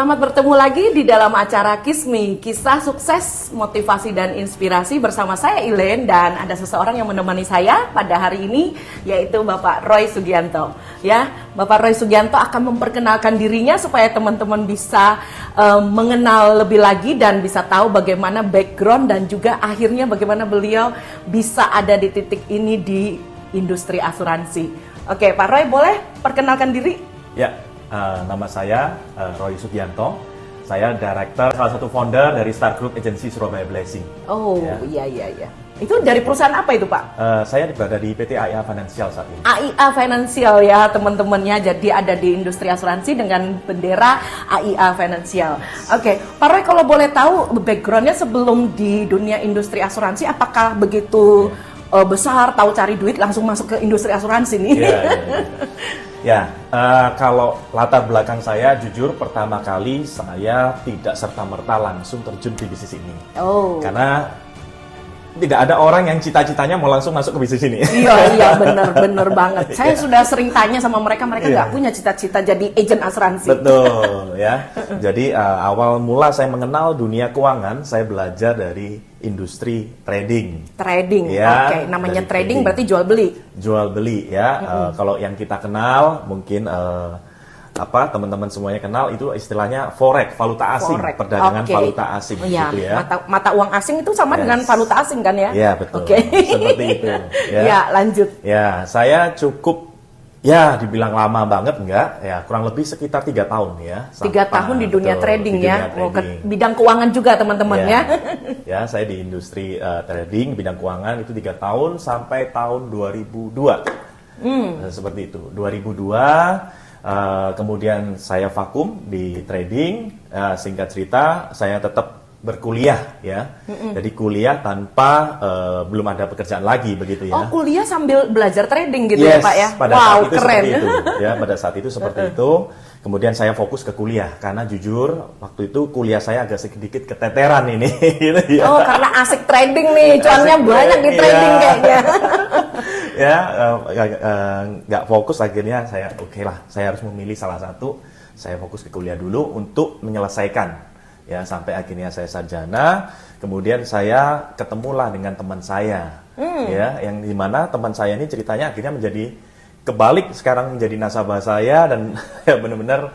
Selamat bertemu lagi di dalam acara Kismi, kisah sukses, motivasi dan inspirasi bersama saya Elaine, dan ada seseorang yang menemani saya pada hari ini, yaitu Bapak Roy Sugianto. Ya, Bapak Roy Sugianto akan memperkenalkan dirinya supaya teman-teman bisa mengenal lebih lagi dan bisa tahu bagaimana background dan juga akhirnya bagaimana beliau bisa ada di titik ini di industri asuransi. Oke, Pak Roy, boleh perkenalkan diri? Ya, nama saya Roy Sugianto. Saya director, salah satu founder dari Star Group Agency Surabaya Blessing. Oh, iya. Itu dari perusahaan apa itu, Pak? Saya berada di PT AIA Financial saat ini. AIA Financial ya, teman-temannya. Jadi ada di industri asuransi dengan bendera AIA Financial. Oke, Pak Roy, kalau boleh tahu backgroundnya sebelum di dunia industri asuransi, apakah begitu besar, tahu cari duit, langsung masuk ke industri asuransi nih? Ya, kalau latar belakang saya, jujur pertama kali saya tidak serta-merta langsung terjun di bisnis ini. Oh. Karena tidak ada orang yang cita-citanya mau langsung masuk ke bisnis ini. Iya, bener banget. Saya sudah sering tanya sama mereka nggak punya cita-cita jadi agen asuransi. Betul, ya. Jadi awal mula saya mengenal dunia keuangan, saya belajar dari industri trading. Trading, ya, oke. Namanya trading berarti jual beli. Jual beli, ya. Kalau yang kita kenal, mungkin teman-teman semuanya kenal itu istilahnya forex, valuta asing, perdagangan valuta asing, gitu ya. Mata uang asing itu sama dengan valuta asing kan ya? Iya, betul. Seperti itu. Ya, lanjut. Ya, saya cukup, ya dibilang lama banget enggak, ya kurang lebih sekitar 3 tahun ya. 3 tahun di dunia trading ya, bidang keuangan juga teman-teman ya. Ya, saya di industri trading, bidang keuangan itu 3 tahun sampai tahun 2002. Seperti itu, 2002. Kemudian saya vakum di trading, singkat cerita saya tetap berkuliah ya. Jadi kuliah tanpa belum ada pekerjaan lagi begitu ya. Oh, kuliah sambil belajar trading gitu ya, Pak ya? Pada saat itu keren. Seperti itu ya, pada saat itu seperti itu. Kemudian saya fokus ke kuliah karena jujur waktu itu kuliah saya agak sedikit keteteran ini gitu ya. Oh, karena asik trading nih, cuannya banyak di trading kayaknya. Ya, nggak fokus, akhirnya saya saya harus memilih salah satu. Saya fokus ke kuliah dulu untuk menyelesaikan ya, sampai akhirnya saya sarjana. Kemudian saya ketemulah dengan teman saya ya, yang dimana teman saya ini ceritanya akhirnya menjadi kebalik, sekarang menjadi nasabah saya dan benar-benar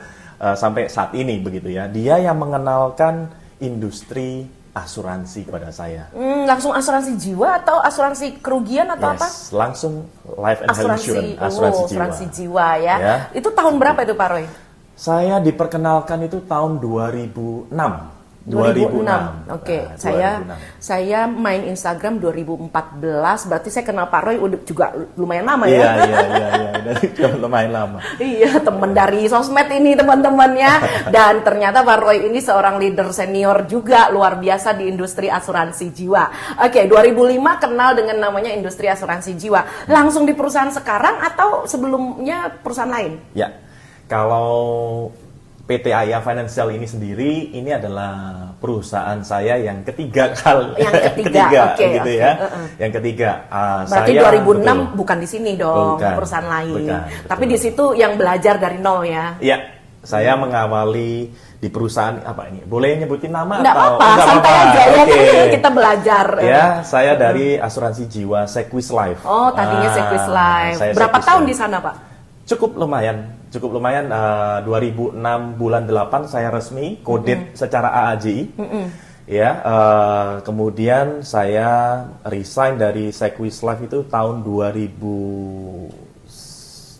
sampai saat ini begitu ya. Dia yang mengenalkan industri asuransi kepada saya. Langsung asuransi jiwa atau asuransi kerugian atau apa? Langsung life and health insurance, asuransi jiwa ya. Itu tahun berapa itu, Pak Roy? Saya diperkenalkan itu tahun 2006. 2006. Oke, saya main Instagram 2014, berarti saya kenal Pak Roy udah juga lumayan lama ya. Iya, lumayan lama. Iya, teman dari sosmed ini teman-temannya. Dan ternyata Pak Roy ini seorang leader senior juga luar biasa di industri asuransi jiwa. Oke, 2005 kenal dengan namanya industri asuransi jiwa. Langsung di perusahaan sekarang atau sebelumnya perusahaan lain? Ya, kalau PT AIA Financial ini sendiri, ini adalah perusahaan saya yang ketiga kali. Yang ketiga, gitu ya. Yang ketiga. Berarti saya, 2006 bukan di sini dong, perusahaan lain. Tapi di situ yang belajar dari nol ya. Iya, saya mengawali di perusahaan apa ini? Boleh nyebutin nama? Nggak apa-apa, santai aja ya, kita belajar. Ya, saya dari asuransi jiwa Sequis Life. Oh, tadinya Sequis Life. Berapa tahun di sana, Pak? Cukup lumayan. 2006 bulan 8 saya resmi kodet secara AAJI. Ya, kemudian saya resign dari Sequis Life itu tahun 2009.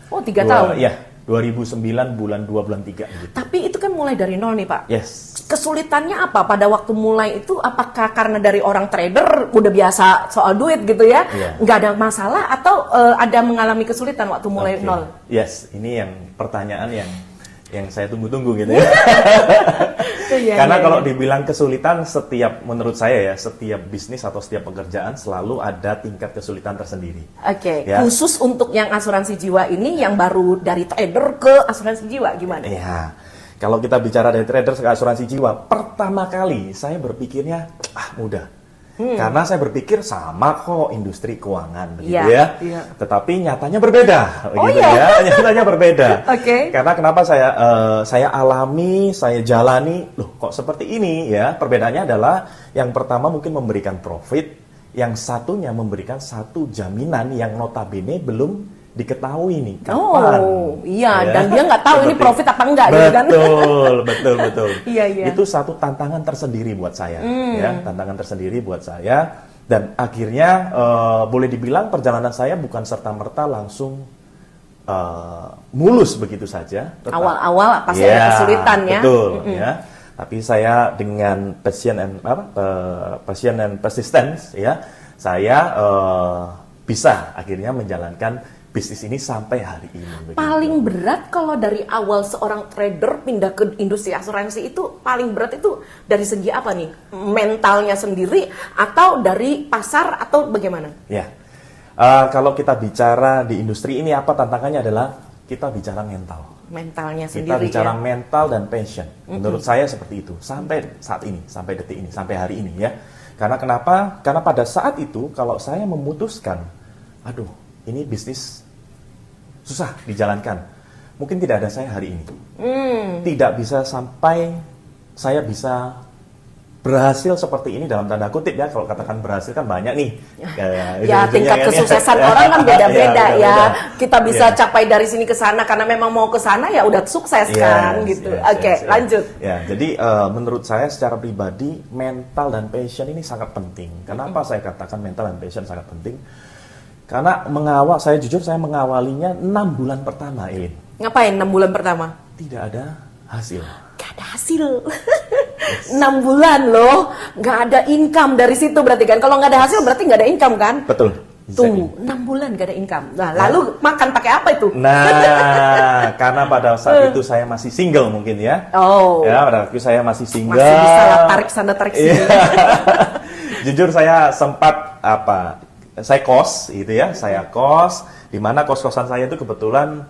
Oh, 3 tahun. Iya, 2009 bulan 2 bulan 3 gitu. Tapi itu kan mulai dari nol nih, Pak. Yes. Kesulitannya apa pada waktu mulai itu? Apakah karena dari orang trader udah biasa soal duit gitu ya, nggak ada masalah, atau ada mengalami kesulitan waktu mulai nol? Yes, ini yang pertanyaan yang saya tunggu-tunggu gitu ya. Karena kalau dibilang kesulitan, menurut saya ya, setiap bisnis atau setiap pekerjaan selalu ada tingkat kesulitan tersendiri. Oke, khusus untuk yang asuransi jiwa ini, yang baru dari trader ke asuransi jiwa gimana? Iya. Kalau kita bicara dari trader ke asuransi jiwa, pertama kali saya berpikirnya mudah. Karena saya berpikir sama kok industri keuangan begitu Iya, ya. iya. Tetapi nyatanya berbeda begitu iya? ya. Nyatanya berbeda. Oke. Karena kenapa saya alami, saya jalani, loh kok seperti ini ya. Perbedaannya adalah yang pertama mungkin memberikan profit, yang satunya memberikan satu jaminan yang notabene belum diketahui nih kapan. Oh, iya, Ya. dan dia nggak tahu ini Seperti- profit apa enggak gitu kan. Betul. Iya, iya. Itu satu tantangan tersendiri buat saya, ya, tantangan tersendiri buat saya. Dan akhirnya boleh dibilang perjalanan saya bukan serta-merta langsung mulus begitu saja. Awal-awal pasti ada kesulitan ya. Betul, ya. Tapi saya dengan passion and persistence, ya, saya bisa akhirnya menjalankan bisnis ini sampai hari ini. Begitu. Paling berat kalau dari awal seorang trader pindah ke industri asuransi itu paling berat itu dari segi apa nih? Mentalnya sendiri atau dari pasar atau bagaimana? Ya, kalau kita bicara di industri ini apa tantangannya adalah kita bicara mental. Mentalnya Kita sendiri bicara ya. mental dan passion. Menurut saya seperti itu sampai saat ini, sampai detik ini, sampai hari ini ya. Karena kenapa? Karena pada saat itu kalau saya memutuskan, aduh, ini bisnis susah dijalankan. Mungkin tidak ada saya hari ini. Tidak bisa sampai saya bisa berhasil seperti ini dalam tanda kutip ya. Kalau katakan berhasil kan banyak nih. Ya, tingkat kesuksesan orang kan beda-beda ya. Kita bisa capai dari sini ke sana karena memang mau ke sana ya udah sukses kan gitu. Oke, lanjut. Ya, jadi menurut saya secara pribadi mental dan passion ini sangat penting. Kenapa saya katakan mental dan passion sangat penting? Karena saya jujur saya mengawalinya 6 bulan pertama, Elin. Ngapain 6 bulan pertama? Tidak ada hasil. Gak ada hasil. 6 bulan loh, gak ada income dari situ berarti kan. Kalau gak ada hasil berarti gak ada income kan? Betul. Tuh, 6 bulan gak ada income. Nah, lalu makan pakai apa itu? Nah, karena pada saat itu saya masih single mungkin ya. Oh. Ya, pada waktu saya masih single. Masih bisa lah tarik sana tarik sini. Jujur saya sempat saya kos gitu ya, saya kos di mana kos-kosan saya itu kebetulan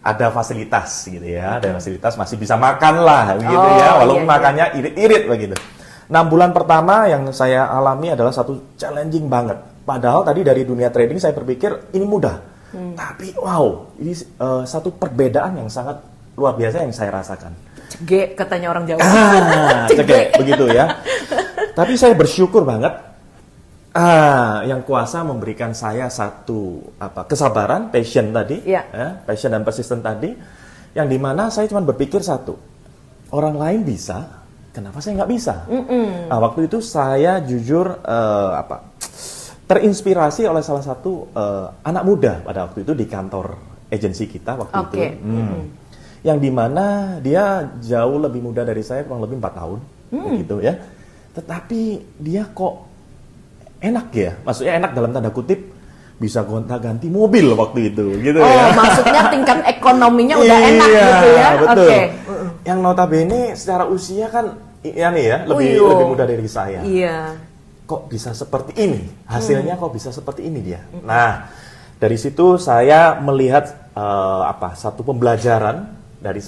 ada fasilitas gitu ya, ada fasilitas masih bisa makan lah gitu ya, walaupun makannya irit-irit begitu. 6 bulan pertama yang saya alami adalah satu challenging banget. Padahal tadi dari dunia trading saya berpikir ini mudah. Tapi wow, ini satu perbedaan yang sangat luar biasa yang saya rasakan. Cege katanya orang Jawa. Cege begitu ya. Tapi saya bersyukur banget. Yang kuasa memberikan saya satu kesabaran, passion tadi, passion dan persisten tadi, yang dimana saya cuma berpikir satu, orang lain bisa, kenapa saya nggak bisa? Nah, waktu itu saya jujur terinspirasi oleh salah satu anak muda pada waktu itu di kantor agensi kita waktu itu, yang dimana dia jauh lebih muda dari saya, kurang lebih 4 tahun, begitu ya. Tetapi dia kok enak ya, maksudnya enak dalam tanda kutip bisa gonta-ganti mobil waktu itu, gitu ya. Oh, maksudnya tingkat ekonominya udah enak gitu ya. Betul. Oke. Yang notabene secara usia kan lebih muda dari saya. Iya. Kok bisa seperti ini? Hasilnya kok bisa seperti ini dia. Nah, dari situ saya melihat satu pembelajaran dari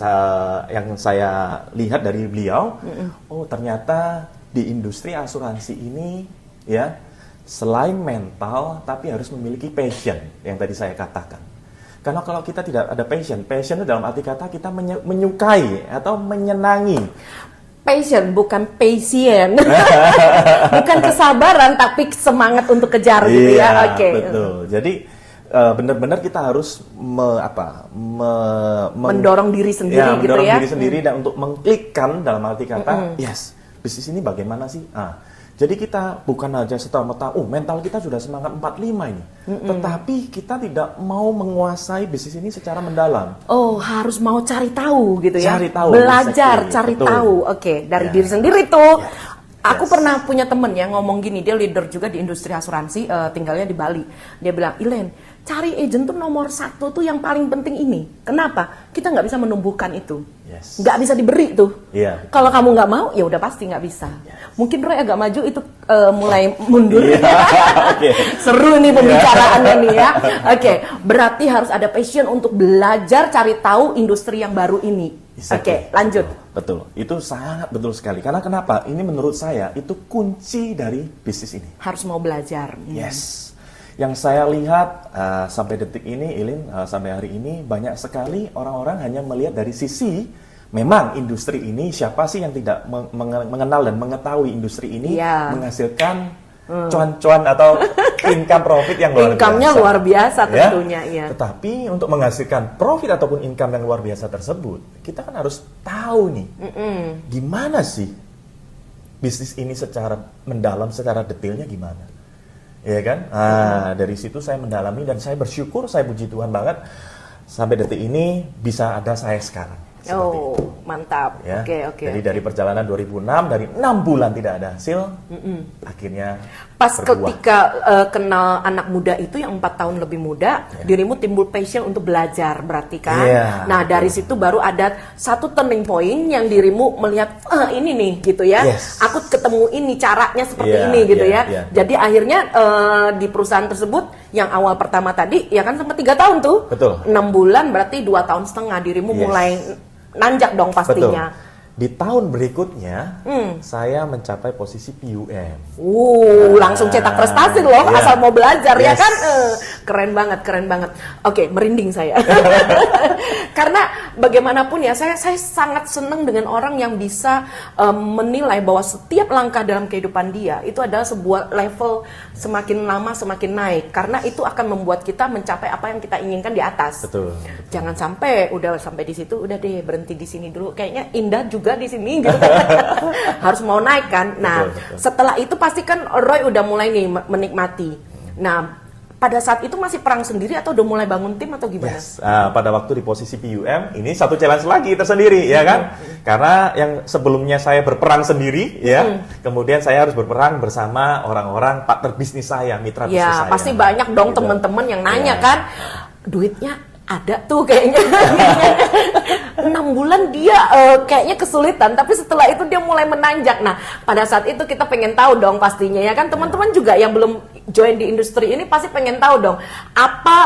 yang saya lihat dari beliau. Oh, ternyata di industri asuransi ini ya, selain mental, tapi harus memiliki passion yang tadi saya katakan. Karena kalau kita tidak ada passion itu dalam arti kata kita menyukai atau menyenangi. Passion bukan passion. Bukan kesabaran tapi semangat untuk kejar gitu ya. Oke. Betul. Jadi benar-benar kita harus mendorong diri sendiri gitu mendorong ya. diri sendiri dan untuk mengklikkan dalam arti kata, yes, bisnis ini bagaimana sih? Jadi kita bukan aja serta-merta, mental kita sudah semangat 45 ini. Tetapi kita tidak mau menguasai bisnis ini secara mendalam. Oh, harus mau cari tahu gitu ya. Cari tahu. Belajar, cari Betul. tahu. Oke, dari diri sendiri tuh. Aku pernah punya temen yang ngomong gini, dia leader juga di industri asuransi, tinggalnya di Bali. Dia bilang, Ilen, cari agent tuh nomor 1 tuh yang paling penting ini. Kenapa? Kita nggak bisa menumbuhkan itu. Nggak bisa diberi tuh. Kalau kamu nggak mau, ya udah pasti nggak bisa. Mungkin Roy agak maju itu mulai mundur. Seru nih pembicaraannya nih ya. Oke, berarti harus ada passion untuk belajar cari tahu industri yang baru ini. Oke, lanjut. Betul, itu sangat betul sekali. Karena kenapa? Ini menurut saya itu kunci dari bisnis ini. Harus mau belajar. Yes. Yang saya lihat sampai detik ini, Ilin, sampai hari ini banyak sekali orang-orang hanya melihat dari sisi memang industri ini, siapa sih yang tidak mengenal dan mengetahui industri ini menghasilkan cuan-cuan atau income profit yang luar biasa. Income-nya luar biasa tentunya, ya. Tetapi untuk menghasilkan profit ataupun income yang luar biasa tersebut, kita kan harus tahu nih, gimana sih bisnis ini secara mendalam, secara detailnya gimana. Ya kan? Dari situ saya mendalami dan saya bersyukur, saya puji Tuhan banget sampai detik ini bisa ada saya sekarang. Oh, mantap. Ya. Oke. Jadi dari perjalanan 2006, dari 6 bulan tidak ada hasil, akhirnya pas berbuah. ketika kenal anak muda itu yang 4 tahun lebih muda, dirimu timbul passion untuk belajar, berarti kan? Nah, dari situ baru ada satu turning point yang dirimu melihat, ini nih, gitu ya. Aku ketemu ini, caranya seperti ini, gitu ya. Jadi akhirnya di perusahaan tersebut, yang awal pertama tadi, ya kan sempat 3 tahun tuh. Betul. 6 bulan berarti 2 tahun setengah dirimu mulai nanjak dong pastinya. Betul. Di tahun berikutnya, saya mencapai posisi PUM. Langsung cetak prestasi loh, asal mau belajar ya kan? Keren banget. Oke, merinding saya. Karena bagaimanapun ya, saya sangat senang dengan orang yang bisa menilai bahwa setiap langkah dalam kehidupan dia itu adalah sebuah level semakin lama semakin naik. Karena itu akan membuat kita mencapai apa yang kita inginkan di atas. Betul. Jangan sampai udah sampai di situ, udah deh berhenti di sini dulu. Kayaknya indah juga di sini gitu. Harus mau naik kan. Nah, betul. Setelah itu pasti kan Roy udah mulai nih menikmati. Nah, pada saat itu masih perang sendiri atau udah mulai bangun tim atau gimana? Pada waktu di posisi PUM ini satu challenge lagi tersendiri ya kan. Karena yang sebelumnya saya berperang sendiri ya, kemudian saya harus berperang bersama orang-orang partner bisnis saya, mitra bisnis saya. Ya, pasti banyak dong teman-teman yang nanya kan, duitnya ada tuh kayaknya. 6 bulan dia kayaknya kesulitan, tapi setelah itu dia mulai menanjak. Nah, pada saat itu kita pengen tahu dong pastinya ya kan, teman-teman juga yang belum join di industri ini pasti pengen tahu dong apa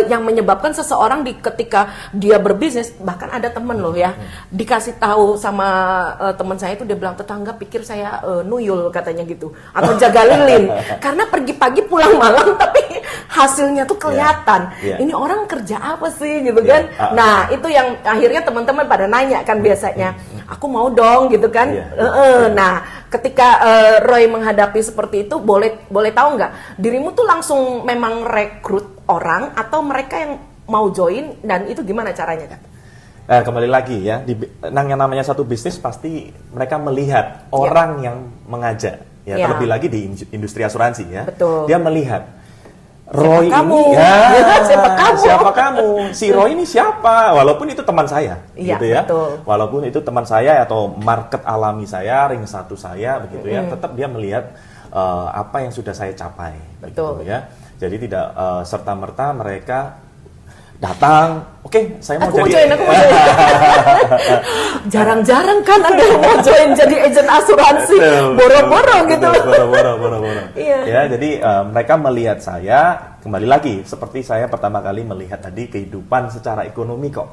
yang menyebabkan seseorang ketika dia berbisnis. Bahkan ada temen loh ya, dikasih tahu sama teman saya itu, dia bilang tetangga pikir saya nuyul katanya gitu, atau jaga lilin karena pergi pagi pulang malam tapi hasilnya tuh kelihatan. Ini orang kerja apa sih gitu kan. Nah, itu yang akhirnya teman-teman pada nanya kan biasanya, aku mau dong gitu kan. Nah, ketika Roy menghadapi seperti itu, boleh tahu nggak, dirimu tuh langsung memang rekrut orang atau mereka yang mau join, dan itu gimana caranya kan? Kembali lagi ya, yang namanya satu bisnis pasti mereka melihat orang yang mengajak ya, terlebih lagi di industri asuransi ya. Betul. Dia melihat Roy siapa ini siapa kamu? Si Roy ini siapa? Walaupun itu teman saya, gitu ya. Betul. Walaupun itu teman saya atau market alami saya, ring satu saya, begitu ya. Tetap dia melihat apa yang sudah saya capai, begitu ya. Jadi tidak serta merta mereka datang, oke, saya mau jadi. Aku mau join. Jarang-jarang kan ada yang mau join jadi agent asuransi, boro-boro gitu loh. Boro-boro. Ya, jadi mereka melihat saya, kembali lagi seperti saya pertama kali melihat tadi kehidupan secara ekonomi kok.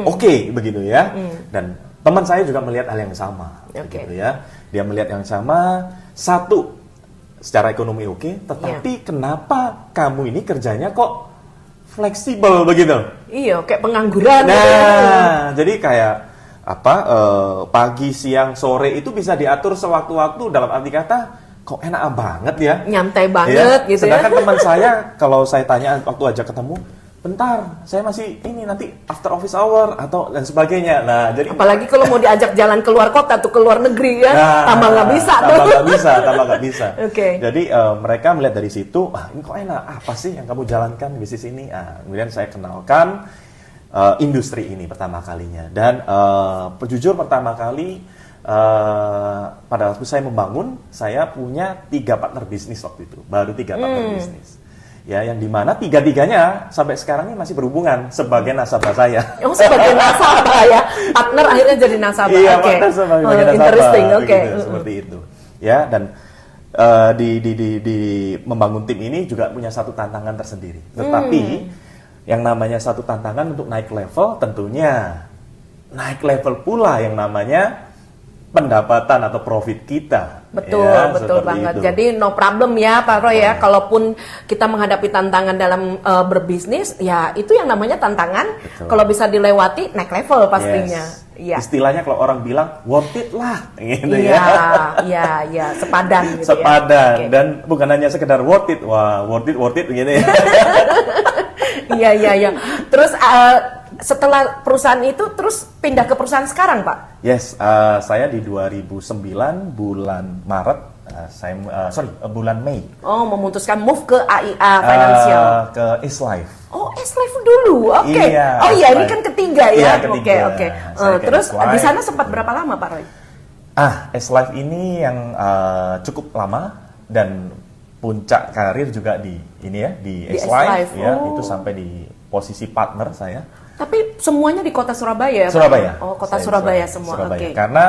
Oke, begitu ya. Dan teman saya juga melihat hal yang sama, begitu ya. Dia melihat yang sama, satu, secara ekonomi oke, tetapi kenapa kamu ini kerjanya kok fleksibel begitu? Iya, kayak pengangguran. Nah, jadi kayak pagi, siang, sore itu bisa diatur sewaktu-waktu, dalam arti kata kok enak banget ya. Nyantai banget gitu ya. Sedangkan teman saya kalau saya tanya waktu ajak ketemu, bentar, saya masih ini nanti after office hour atau dan sebagainya. Nah, jadi apalagi kalau mau diajak jalan keluar kota tuh, keluar negeri ya, tambah nggak bisa. Tambah nggak bisa. Oke. Jadi mereka melihat dari situ, ini kok enak, apa sih yang kamu jalankan bisnis ini? Kemudian saya kenalkan industri ini pertama kalinya. Dan jujur pertama kali pada waktu saya membangun, saya punya 3 partner bisnis waktu itu, baru 3 partner bisnis. Ya, yang dimana 3-3-nya sampai sekarang ini masih berhubungan sebagai nasabah saya. Oh, sebagai nasabah ya, partner akhirnya jadi nasabah. Iya, partner sebagai nasabah. Interesting, oke. Seperti itu. Ya, dan di membangun tim ini juga punya satu tantangan tersendiri. Tetapi yang namanya satu tantangan untuk naik level tentunya naik level pula yang namanya pendapatan atau profit kita. Betul, Ya, betul seperti banget. itu. Jadi no problem ya Pak Roy ya, kalaupun kita menghadapi tantangan dalam berbisnis, ya itu yang namanya tantangan. Betul. Kalau bisa dilewati, naik level pastinya. Yes. Iya. Istilahnya kalau orang bilang worth it lah, gitu Iya, ya. iya, sepadan gitu Sepadan ya. Oke. dan bukan hanya sekedar worth it, wah worth it gitu ya. Iya. Terus setelah perusahaan itu terus pindah ke perusahaan sekarang, Pak? Yes, saya di 2009 bulan Maret, bulan Mei. Oh, memutuskan move ke AIA Financial. Ke S-Life. Oh, S-Life dulu. Oke. Iya, Oh iya, ini S-Life. kan ketiga ya. Iya, ketiga. Oke. Saya ke Terus S-Life. di sana sempat berapa lama, Pak Roy? S-Life ini yang cukup lama dan puncak karir juga di Di S-Life, S-Life, ya, oh. itu sampai di posisi partner saya. Tapi semuanya di kota Surabaya ya, Pak? Surabaya. Oh, kota Saya Surabaya semua. Surabaya. Oke. Karena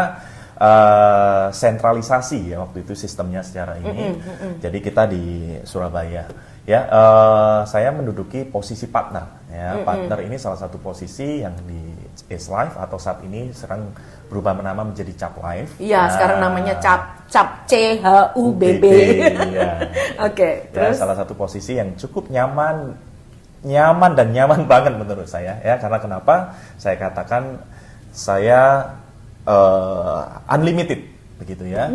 sentralisasi ya waktu itu sistemnya secara ini. Jadi kita di Surabaya. Ya, saya menduduki posisi partner. Ya, partner ini salah satu posisi yang di S-Life atau saat ini sedang berubah nama menjadi Cap Life. Iya, sekarang namanya Cap CHUBB. Iya. Oke, Ya, terus salah satu posisi yang cukup nyaman dan nyaman banget menurut saya ya, karena kenapa saya katakan saya unlimited begitu ya.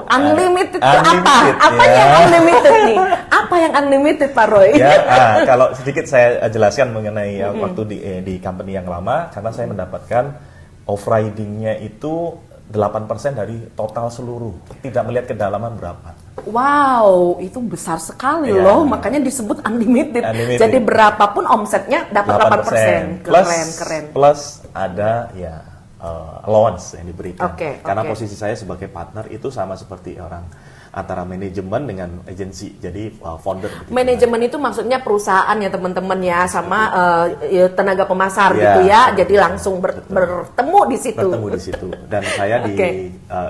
unlimited itu apa? Unlimited, Apa ya. yang unlimited nih? Apa yang unlimited, Pak Roy? Ya, kalau sedikit saya jelaskan mengenai waktu di company yang lama, karena saya mendapatkan off-riding-nya itu 8% dari total seluruh, tidak melihat kedalaman berapa. Wow, itu besar sekali Iya. loh, makanya disebut unlimited. Unlimited. Jadi berapapun omsetnya dapat 8%. Keren. Plus ada ya allowance yang diberikan. Oke, Karena oke. posisi saya sebagai partner itu sama seperti orang antara manajemen dengan agensi. Jadi founder begitu. Manajemen itu maksudnya perusahaan ya teman-teman ya, sama ya, tenaga pemasar Iya, gitu ya. betul. Jadi langsung bertemu di situ. Bertemu di situ. Dan saya di Oke.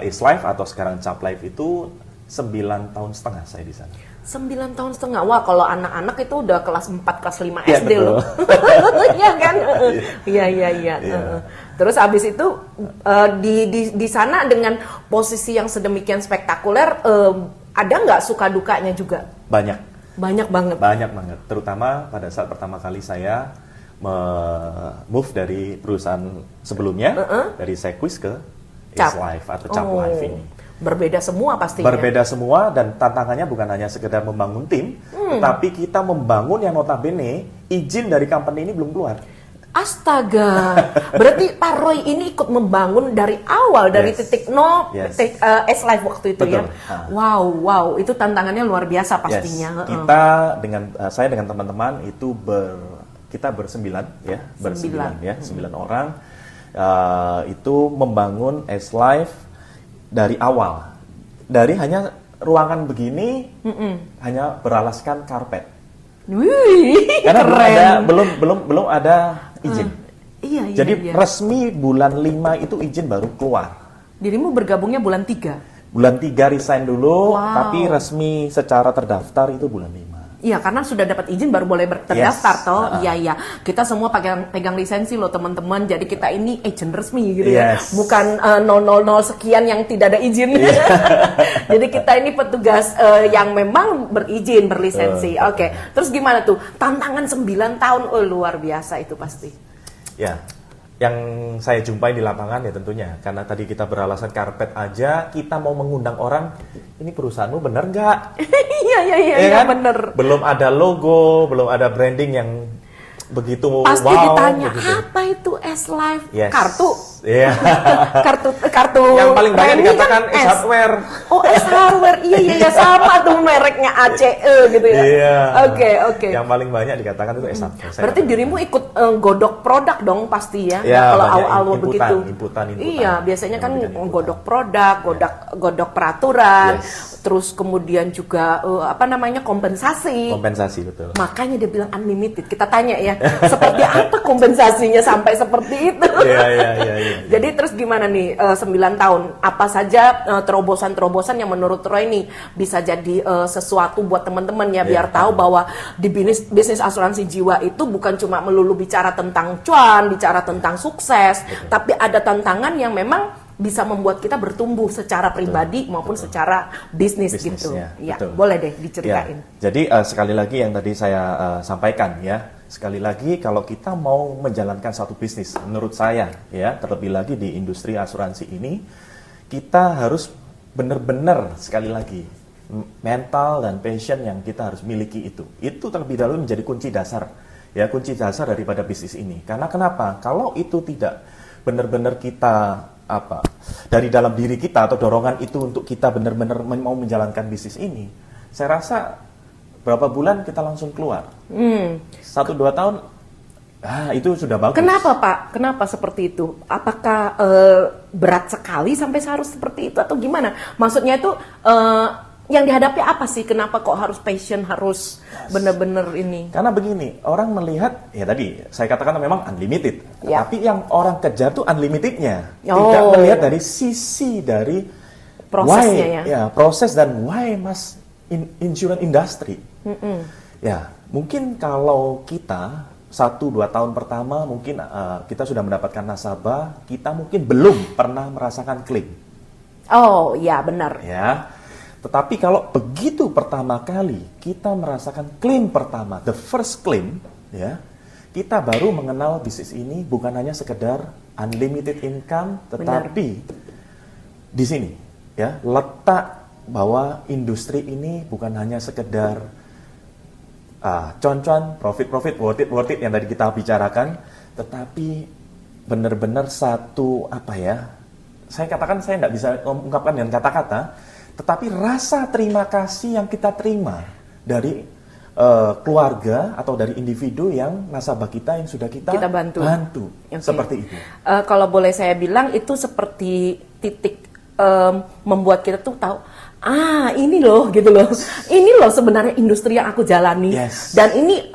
S-Life atau sekarang Cap Life itu 9 tahun setengah saya di sana. 9 tahun setengah. Wah, kalau anak-anak itu udah kelas 4, kelas 5 Iya, SD loh. Iya kan? Iya. Terus abis itu di sana dengan posisi yang sedemikian spektakuler, ada nggak suka dukanya juga? Banyak Banyak banget. Terutama pada saat pertama kali saya move dari perusahaan sebelumnya, dari Sequis ke Cap. S-Life atau Cap Life ini. Berbeda semua pastinya. Berbeda semua dan tantangannya bukan hanya sekedar membangun tim, tetapi kita membangun yang notabene izin dari company ini belum keluar. Astaga, berarti Pak Roy ini ikut membangun dari awal, dari Yes. titik nol, Yes. S-Life waktu itu Betul. ya. Wow, itu tantangannya luar biasa pastinya. Yes. Kita saya dengan teman-teman itu kita bersembilan ya, sembilan orang itu membangun S-Life dari awal, dari hanya ruangan begini, hanya beralaskan karpet. Wih, Karena keren. belum ada izin. Iya. Jadi resmi bulan 5 itu izin baru keluar. Dirimu bergabungnya bulan 3? Bulan 3 resign dulu, Wow. tapi resmi secara terdaftar itu bulan 5. Iya, karena sudah dapat izin baru boleh terdaftar Yes. toh. Iya. Kita semua pegang lisensi loh teman-teman. Jadi kita ini agent resmi gitu ya. Yes. Bukan 000 sekian yang tidak ada izin. Jadi kita ini petugas yang memang berizin, berlisensi. Oke. Terus gimana tuh? Tantangan 9 tahun, luar biasa itu pasti. Ya, yang saya jumpai di lapangan ya tentunya, karena tadi kita beralasan karpet aja, kita mau mengundang orang, ini perusahaanmu bener nggak? Iya, kan? bener. Belum ada logo, belum ada branding yang begitu Pasti wow. ditanya, begitu. apa itu S-Life? Yes. Kartu? Iya. kartu Yang paling banyak premi dikatakan kan S hardware. Oh, S hardware. Iya, sama tuh mereknya ACE gitu ya. Iya. Oke. Yang paling banyak dikatakan itu S hardware. Saya Berarti katakan. dirimu ikut godok produk dong pasti ya. Ya, Kalau banyak awal-awal inputan, begitu. inputan. Iya, biasanya Yang kan memberikan inputan. godok produk, godok peraturan, Yes. terus kemudian juga kompensasi. Kompensasi betul. Makanya dia bilang unlimited. Kita tanya ya, ya. Seperti apa kompensasinya sampai seperti itu? Iya. Jadi terus gimana nih 9 tahun? Apa saja terobosan-terobosan yang menurut Roy nih bisa jadi sesuatu buat teman-teman ya, biar tahu bahwa di bisnis asuransi jiwa itu bukan cuma melulu bicara tentang cuan, bicara tentang sukses, tapi ada tantangan yang memang bisa membuat kita bertumbuh secara pribadi maupun secara bisnis gitu. Ya, boleh deh diceritain. Ya, jadi sekali lagi yang tadi saya sampaikan ya, sekali lagi kalau kita mau menjalankan satu bisnis, menurut saya ya, terlebih lagi di industri asuransi ini, kita harus benar-benar sekali lagi mental dan passion yang kita harus miliki itu terlebih dahulu menjadi kunci dasar ya, kunci dasar daripada bisnis ini. Karena kenapa? Kalau itu tidak benar-benar kita dari dalam diri kita atau dorongan itu untuk kita benar-benar mau menjalankan bisnis ini, saya rasa berapa bulan kita langsung keluar. 1-2 tahun itu sudah bagus. Kenapa Pak? Kenapa seperti itu? Apakah berat sekali sampai harus seperti itu atau gimana? Maksudnya itu yang dihadapi apa sih? Kenapa kok harus passion, harus benar-benar ini? Karena begini, orang melihat, ya tadi saya katakan memang unlimited. Tapi yang orang kejar tuh unlimitednya. Tidak melihat dari sisi dari prosesnya why, proses dan why mas insurance industry. Ya, mungkin kalau kita 1-2 tahun pertama mungkin kita sudah mendapatkan nasabah, kita mungkin belum pernah merasakan klaim. Oh, ya benar. Ya. Tetapi kalau begitu pertama kali kita merasakan klaim pertama, the first claim, ya, kita baru mengenal bisnis ini bukan hanya sekedar unlimited income, tetapi di sini, ya, letak bahwa industri ini bukan hanya sekedar cuan-cuan, profit, worth it yang tadi kita bicarakan, tetapi benar-benar satu saya katakan saya tidak bisa mengungkapkan dengan kata-kata. Tetapi rasa terima kasih yang kita terima dari keluarga atau dari individu yang nasabah kita yang sudah kita bantu. Okay. Seperti itu. Kalau boleh saya bilang itu seperti titik membuat kita tuh tahu, ini loh gitu loh. Ini loh sebenarnya industri yang aku jalani. Dan ini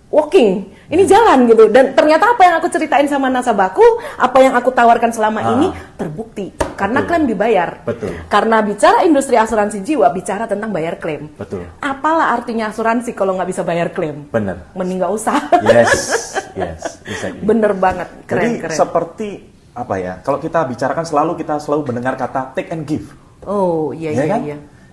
working. Ini jalan gitu, dan ternyata apa yang aku ceritain sama nasabahku, apa yang aku tawarkan selama ini terbukti karena klaim dibayar. Karena bicara industri asuransi jiwa, bicara tentang bayar klaim. Apalah artinya asuransi kalau nggak bisa bayar klaim? Mending nggak usah. Exactly. Bener banget, keren. Jadi seperti kalau kita bicarakan kita selalu mendengar kata take and give. Oh iya.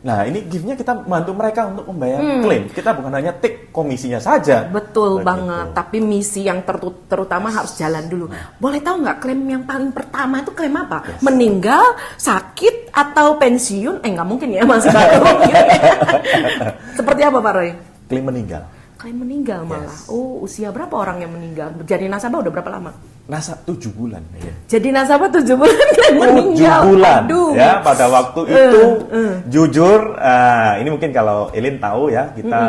Nah, ini give-nya kita bantu mereka untuk membayar klaim. Kita bukan hanya take komisinya saja. Betul banget, tapi misi yang terutama harus jalan dulu. Boleh tahu nggak klaim yang paling pertama itu klaim apa? Meninggal, sakit, atau pensiun? Nggak mungkin ya, masih baru. Seperti apa Pak Roy? Klaim meninggal. Klaim meninggal malah. Oh, usia berapa orang yang meninggal? Jadi nasabah udah berapa lama? 7 bulan. Ya. Jadi nasabah 7 bulan klaim meninggal. 7 bulan. Ya, pada waktu itu jujur, ini mungkin kalau Elin tahu ya, kita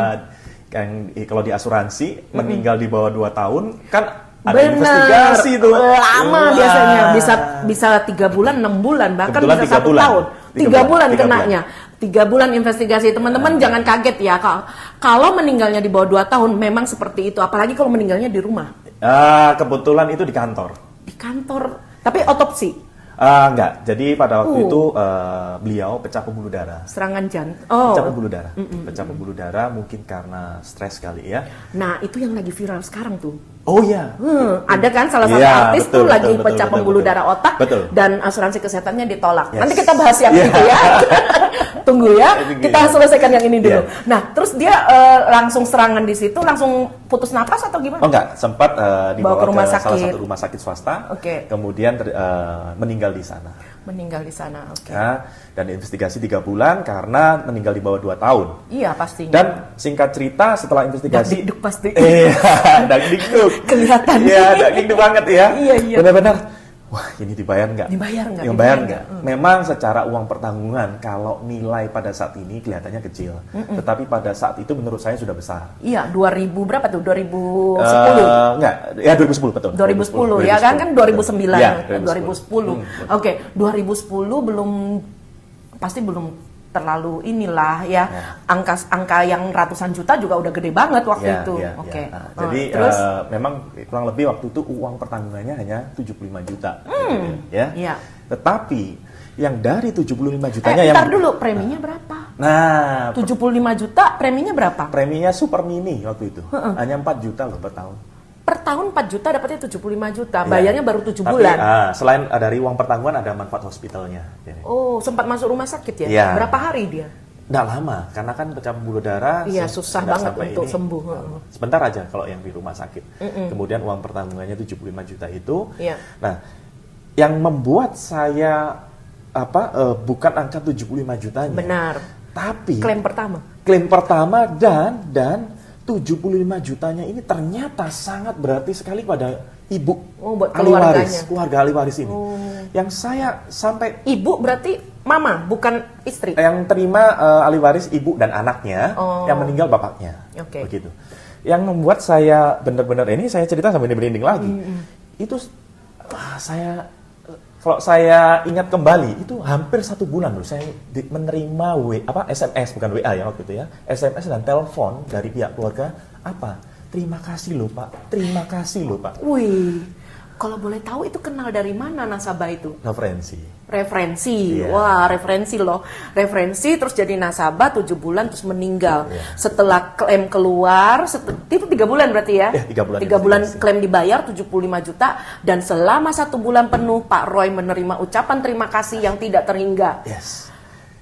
kalau di asuransi meninggal di bawah 2 tahun kan ada investigasi tuh. Lama biasanya, bisa 3 bulan, 6 bulan, bahkan kebetulan bisa 1 tahun. 3 bulan kenanya. 3 bulan investigasi. Teman-teman jangan kaget ya, kalau meninggalnya di bawah 2 tahun memang seperti itu, apalagi kalau meninggalnya di rumah. Kebetulan itu di kantor. Di kantor, tapi otopsi? Enggak, jadi pada waktu itu beliau pecah pembuluh darah. Serangan jantung. Pecah pembuluh darah. Pecah pembuluh darah mungkin karena stres kali ya. Nah, itu yang lagi viral sekarang tuh. Oh iya. Ada kan salah satu artis tuh lagi pecah pembuluh darah otak dan asuransi kesehatannya ditolak. Nanti kita bahas yang itu ya. Tunggu ya, kita selesaikan yang ini dulu. Nah, terus dia langsung serangan di situ, langsung putus napas atau gimana? Oh enggak, sempat dibawa ke rumah sakit. Salah satu rumah sakit swasta. Kemudian meninggal di sana. Meninggal di sana, dan investigasi 3 bulan karena meninggal di bawah 2 tahun. Iya, pastinya. Dan singkat cerita setelah investigasi dagdikduk pasti. Dagdikduk. Kelihatan. Iya, dagdikduk banget ya. Iya. Benar-benar. Wah, ini dibayar nggak? Dibayar nggak? Memang secara uang pertanggungan kalau nilai pada saat ini kelihatannya kecil, tetapi pada saat itu menurut saya sudah besar. Iya, 2000 berapa tuh? 2010? Enggak, ya 2010 betul. 2010 ya kan 2009. Ya, 2010. Oke, 2010 pasti belum terlalu inilah ya. Angka yang ratusan juta juga udah gede banget waktu itu. Oke. Nah, jadi terus memang kurang lebih waktu itu uang pertanggungannya hanya 75 juta. Ya. Iya. Tetapi yang dari 75 jutanya ntar dulu preminya berapa? Nah, 75 juta preminya berapa? preminya super mini waktu itu. Hanya 4 juta loh per tahun. Per tahun 4 juta dapatnya 75 juta. Iya. Bayarnya baru 7 Tapi, bulan. Selain dari uang pertanggungan ada manfaat hospitalnya. Oh, sempat masuk rumah sakit ya? Iya. Berapa hari dia? Nggak lama, karena kan pecah pembuluh darah. Iya, susah nggak banget sampai untuk ini. sembuh. Sebentar aja kalau yang di rumah sakit. Kemudian uang pertanggungannya 75 juta itu. Iya. Nah, yang membuat saya bukan angka 75 jutanya. Benar. Tapi Klaim pertama. klaim pertama dan 75 jutanya ini ternyata sangat berarti sekali pada ibu Buat ahli keluarganya. waris, keluarga ahli waris ini. Yang saya sampai Ibu berarti mama, bukan istri. yang terima ahli waris ibu dan anaknya, yang meninggal bapaknya. Oke. Begitu. Yang membuat saya benar-benar ini saya cerita sampai merinding lagi. Itu kalau saya ingat kembali itu hampir 1 bulan loh saya menerima SMS bukan WA ya waktu itu ya, SMS dan telepon dari pihak keluarga terima kasih loh Pak, terima kasih loh Pak. Wih, kalau boleh tahu itu kenal dari mana nasabah itu? Referensi. Iya. Wah, referensi loh. Referensi terus jadi nasabah 7 bulan terus meninggal. Iya. Setelah klaim keluar, itu 3 bulan berarti ya? Ya, 3 bulan. 3 bulan klaim dibayar 75 juta dan selama 1 bulan penuh Pak Roy menerima ucapan terima kasih yang tidak terhingga. Yes.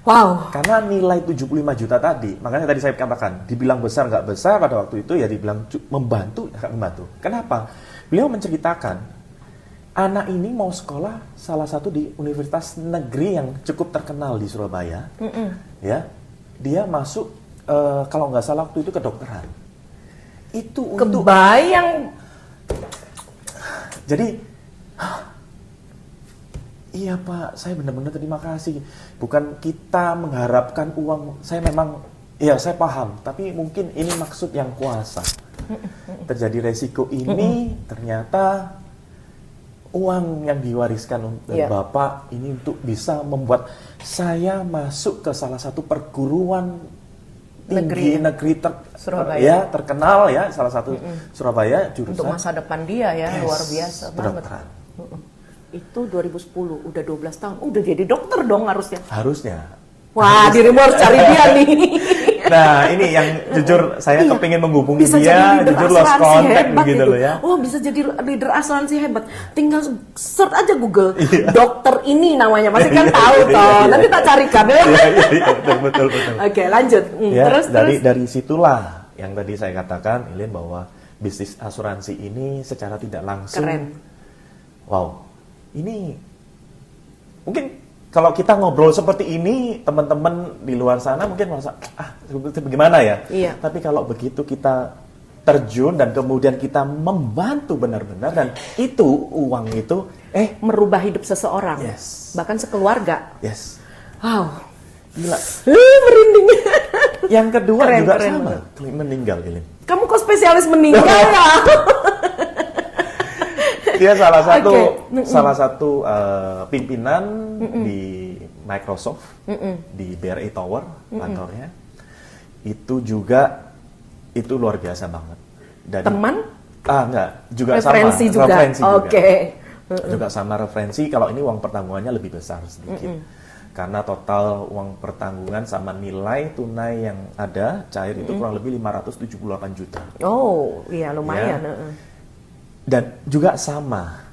Wow. Karena nilai 75 juta tadi, makanya tadi saya katakan, dibilang besar nggak besar pada waktu itu ya dibilang membantu, nggak membantu. Kenapa? Beliau menceritakan anak ini mau sekolah salah satu di universitas negeri yang cukup terkenal di Surabaya, ya, dia masuk kalau nggak salah waktu itu kedokteran. Itu untuk Kebayang. jadi, iya Pak, saya benar-benar terima kasih. Bukan kita mengharapkan uang, saya memang, ya saya paham, tapi mungkin ini maksud yang kuasa. Terjadi resiko ini, ternyata uang yang diwariskan dari Bapak ini untuk bisa membuat saya masuk ke salah satu perguruan tinggi negeri Surabaya. terkenal ya, salah satu Surabaya jurusan Untuk masa depan dia ya, luar biasa banget. kedokteran. Itu 2010, udah 12 tahun. Udah jadi dokter dong harusnya. Harusnya. Wah, dirimu harus cari dia nih. Nah, ini yang jujur saya kepingin menghubungi Bisa jadi dia, leader jujur lost asuransi contact hebat gitu itu. loh ya. Oh, bisa jadi leader asuransi hebat. Tinggal search aja Google. Dokter ini namanya, pasti kan tahu toh. Nanti tak carikan ya. Iya, betul. Oke, lanjut. Ya, Terus dari situlah yang tadi saya katakan, Ilin, bahwa bisnis asuransi ini secara tidak langsung. Keren. Wow, ini mungkin kalau kita ngobrol seperti ini, teman-teman di luar sana mungkin merasa, bagaimana ya? Iya. Tapi kalau begitu kita terjun dan kemudian kita membantu benar-benar dan itu uang itu, merubah hidup seseorang. Yes. Bahkan sekeluarga. yes, Wow. gila. Merinding. Yang kedua Keren, juga keren sama, banget. meninggal, Ilin. Kamu kok spesialis meninggal ya? Dia salah satu Oke. salah satu pimpinan di Microsoft di BRI Tower kantornya. Itu juga itu luar biasa banget. Dan Teman? Enggak, juga Referensi sama. juga. Referensi juga. Oke. Juga sama referensi, kalau ini uang pertanggungannya lebih besar sedikit. Karena total uang pertanggungan sama nilai tunai yang ada cair itu kurang lebih 578 juta. Oh, iya lumayan. Ya. Dan juga sama,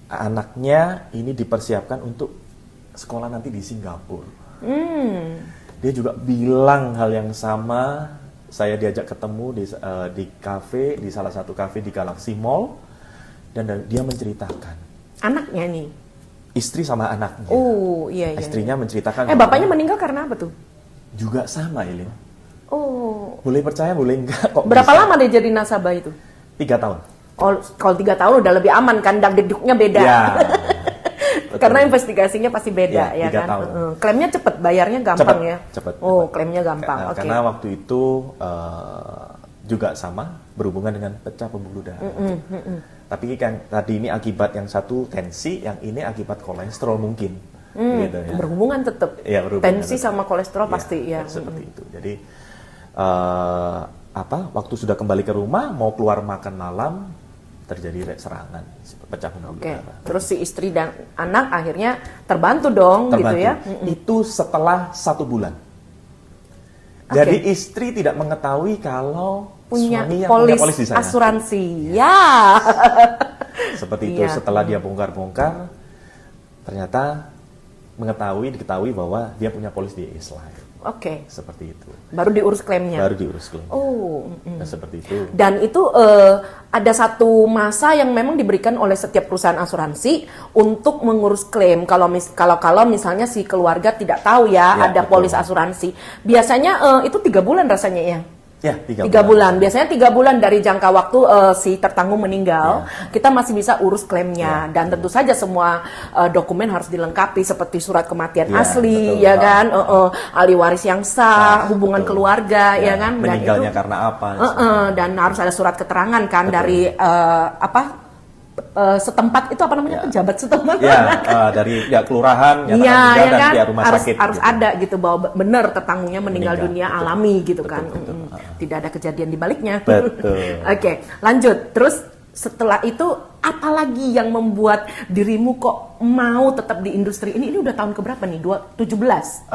anaknya ini dipersiapkan untuk sekolah nanti di Singapura. Dia juga bilang hal yang sama. Saya diajak ketemu di kafe, di salah satu kafe di Galaxy Mall, dan dia menceritakan. Anaknya nih. Istri sama anaknya. Oh, iya. Istrinya menceritakan. Bapaknya meninggal karena apa tuh? Juga sama, Ilin. Oh. Boleh percaya, boleh enggak. Kok Berapa bisa? lama dia jadi nasabah itu? 3 tahun. Oh, kalau 3 tahun udah lebih aman kan, deg-degnya beda. Ya. Karena investigasinya pasti beda Ya, ya 3 kan. tahun. Klaimnya cepet, bayarnya gampang ya. Cepet. Oh, klaimnya gampang. Oke. Karena waktu itu juga sama berhubungan dengan pecah pembuluh darah. Tapi kan tadi ini akibat yang satu tensi, yang ini akibat kolesterol mungkin. gitu ya. Berhubungan tetap. Ya, berhubungan Tensi tetap. sama kolesterol Ya, pasti ya. seperti itu. Jadi waktu sudah kembali ke rumah mau keluar makan malam terjadi serangan, pecah pembuluh Oke. darah. Terus si istri dan anak akhirnya terbantu dong gitu Terbantu. ya. Itu setelah 1 bulan. Oke. Jadi istri tidak mengetahui kalau Punya suami yang polis, punya polis di sana. asuransi. Ya. Seperti itu. Iya. Setelah dia bongkar-bongkar, ternyata diketahui bahwa dia punya polis di Islam. Oke. Seperti itu. Baru diurus klaimnya. Baru diurus klaim. Oh. Nah, seperti itu. Dan itu ada satu masa yang memang diberikan oleh setiap perusahaan asuransi untuk mengurus klaim. Kalau misalnya si keluarga tidak tahu ya, Ya, ada betul. polis asuransi. Biasanya itu 3 bulan rasanya ya. Ya, 3 bulan. Biasanya 3 bulan dari jangka waktu si tertanggung meninggal, kita masih bisa urus klaimnya. Dan tentu saja semua dokumen harus dilengkapi seperti surat kematian Ya, asli, betul. ya kan, ahli waris yang sah, hubungan betul. keluarga, ya kan. Dan Meninggalnya itu, karena apa? dan harus ada surat keterangan kan Betul. dari setempat itu apa namanya, pejabat setempat. Ya, dari kelurahan, Iya, nyatakan ya dan kan, pihak rumah harus sakit. harus gitu. ada gitu bahwa benar tertanggungnya meninggal Meninggal, dunia betul. alami gitu Betul, kan. betul. Tidak ada kejadian di baliknya. Betul. Oke, lanjut. Terus setelah itu apalagi yang membuat dirimu kok mau tetap di industri ini? Ini udah tahun keberapa nih? 17.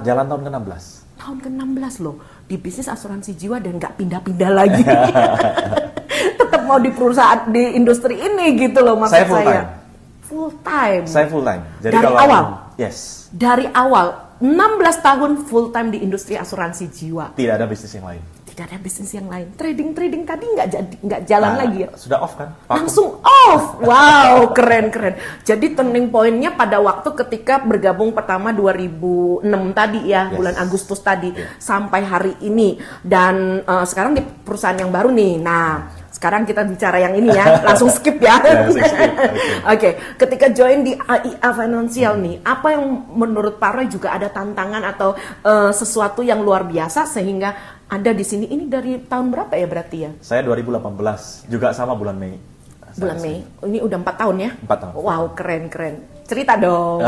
Jalan tahun ke-16. Tahun ke-16 loh di bisnis asuransi jiwa dan nggak pindah-pindah lagi. Tetap mau di perusahaan di industri ini gitu loh maksud Saya full time. Full time. Saya full time. Jadi Dari kalau awal? Yes. Dari awal 16 tahun full time di industri asuransi jiwa. Tidak ada bisnis yang lain. Tidak ada bisnis yang lain. Trading tadi nggak jalan lagi ya. Sudah off kan? Vakum. Langsung off. Wow, keren. Jadi turning point-nya pada waktu ketika bergabung pertama 2006 tadi ya, Yes. bulan Agustus tadi Yeah. sampai hari ini. Dan sekarang di perusahaan yang baru nih. Nah, sekarang kita bicara yang ini ya, langsung skip ya. Ya, langsung skip, Oke, ketika join di AIA Financial nih, apa yang menurut Pak Roy juga ada tantangan atau sesuatu yang luar biasa sehingga Anda di sini ini dari tahun berapa ya berarti ya? Saya 2018, juga sama bulan Mei. Bulan Mei. Ini udah 4 tahun ya? 4 tahun. Wow, keren. Cerita dong.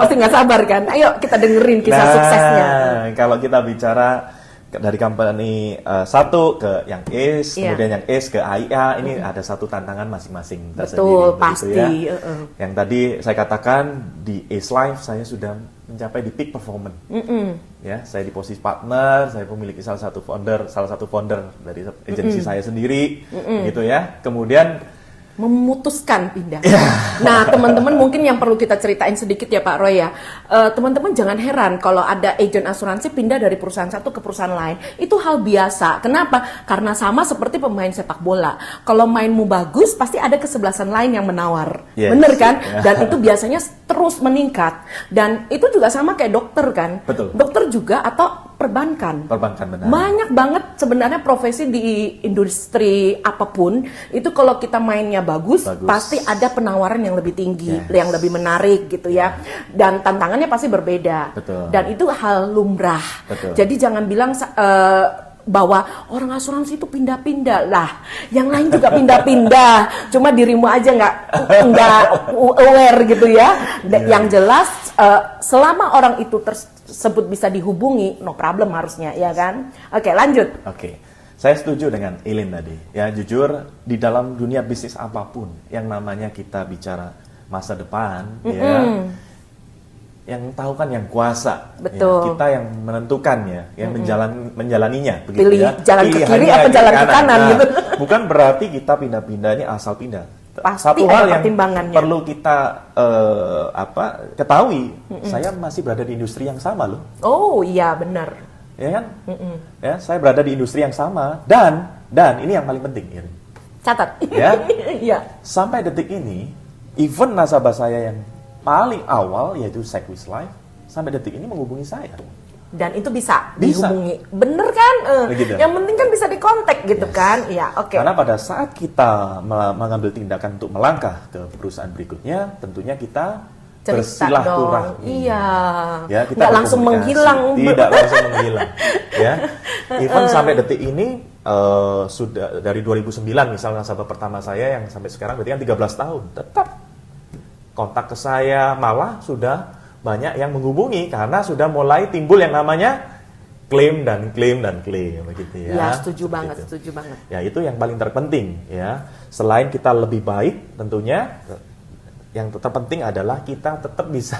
Pasti nggak sabar kan? Ayo kita dengerin kisah suksesnya. Kalau kita bicara dari company satu ke yang ACE, Iya. kemudian yang ACE ke AIA, ini ada satu tantangan masing-masing Betul, tersendiri, pasti. begitu ya. Yang tadi saya katakan di ACE Life saya sudah mencapai di peak performance. Ya, saya di posisi partner, saya memiliki salah satu founder dari agensi saya sendiri, gitu ya. Kemudian Memutuskan pindah. Nah, teman-teman mungkin yang perlu kita ceritain sedikit ya Pak Roy ya. Teman-teman jangan heran kalau ada agen asuransi pindah dari perusahaan satu ke perusahaan lain. Itu hal biasa. Kenapa? Karena sama seperti pemain sepak bola. Kalau mainmu bagus, pasti ada kesebelasan lain yang menawar. Yes. Bener kan? Dan itu biasanya terus meningkat. Dan itu juga sama kayak dokter kan? Betul. Dokter juga atau perbankan. perbankan benar. Banyak banget sebenarnya profesi di industri apapun itu kalau kita mainnya bagus, pasti ada penawaran yang lebih tinggi, Yes. yang lebih menarik gitu ya. Dan tantangannya pasti berbeda. Betul. Dan itu hal lumrah. Betul. Jadi jangan bilang bahwa orang asuransi itu pindah-pindah lah, yang lain juga pindah-pindah, cuma dirimu aja nggak aware gitu ya. Yang jelas selama orang itu tersebut bisa dihubungi, no problem harusnya, ya kan? Oke, lanjut. Oke, saya setuju dengan Eileen tadi. Ya, jujur di dalam dunia bisnis apapun yang namanya kita bicara masa depan, ya, yang tahu kan yang kuasa. Betul. Ya, kita yang menentukan ya, yang menjalaninya. Begitu Pilih ya. jalan ke kiri Pilihannya apa jalan ke kanan Nah, gitu. Bukan berarti kita pindah-pindah ini asal pindah. Pasti Satu ada hal yang pertimbangannya. perlu kita ketahui, saya masih berada di industri yang sama loh. Oh iya benar. Ya kan? Ya, saya berada di industri yang sama dan ini yang paling penting, Irin. Catat. Ya. Iya. Sampai detik ini, even nasabah saya yang paling awal yaitu Sequis Life sampai detik ini menghubungi saya. Dan itu bisa Bisa. dihubungi. Bener kan? Begitu. Yang penting kan bisa dikontak gitu kan? Iya, oke. Karena pada saat kita mengambil tindakan untuk melangkah ke perusahaan berikutnya, tentunya kita Cerita bersilaturahmi. dong. Iya. Ya, kita Nggak langsung berkomunikasi. menghilang. Tidak langsung menghilang. Ya. Even sampai detik ini sudah dari 2009 misalnya nasabah pertama saya yang sampai sekarang berarti kan 13 tahun tetap kontak ke saya, malah sudah banyak yang menghubungi karena sudah mulai timbul yang namanya klaim dan klaim begitu ya. Ya, setuju Seperti banget, itu. setuju banget. Ya, itu yang paling terpenting ya. Selain kita lebih baik tentunya, yang terpenting adalah kita tetap bisa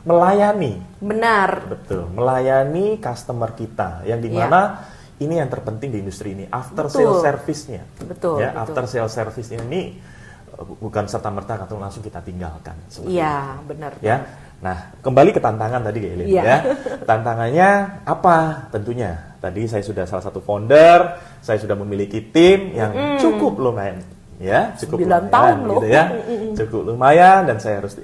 melayani. Benar. Betul, melayani customer kita yang dimana ini yang terpenting di industri ini, after Betul. sales service-nya. Betul, Ya, betul. after sales service-nya ini bukan serta-merta atau langsung kita tinggalkan. Seperti Iya, benar. ya. Nah, kembali ke tantangan tadi Kak Elin Iya. ya. Tantangannya apa? Tentunya tadi saya sudah salah satu founder, saya sudah memiliki tim yang cukup lumayan ya, cukup 9 lumayan tahun loh. gitu ya. Cukup lumayan dan saya harus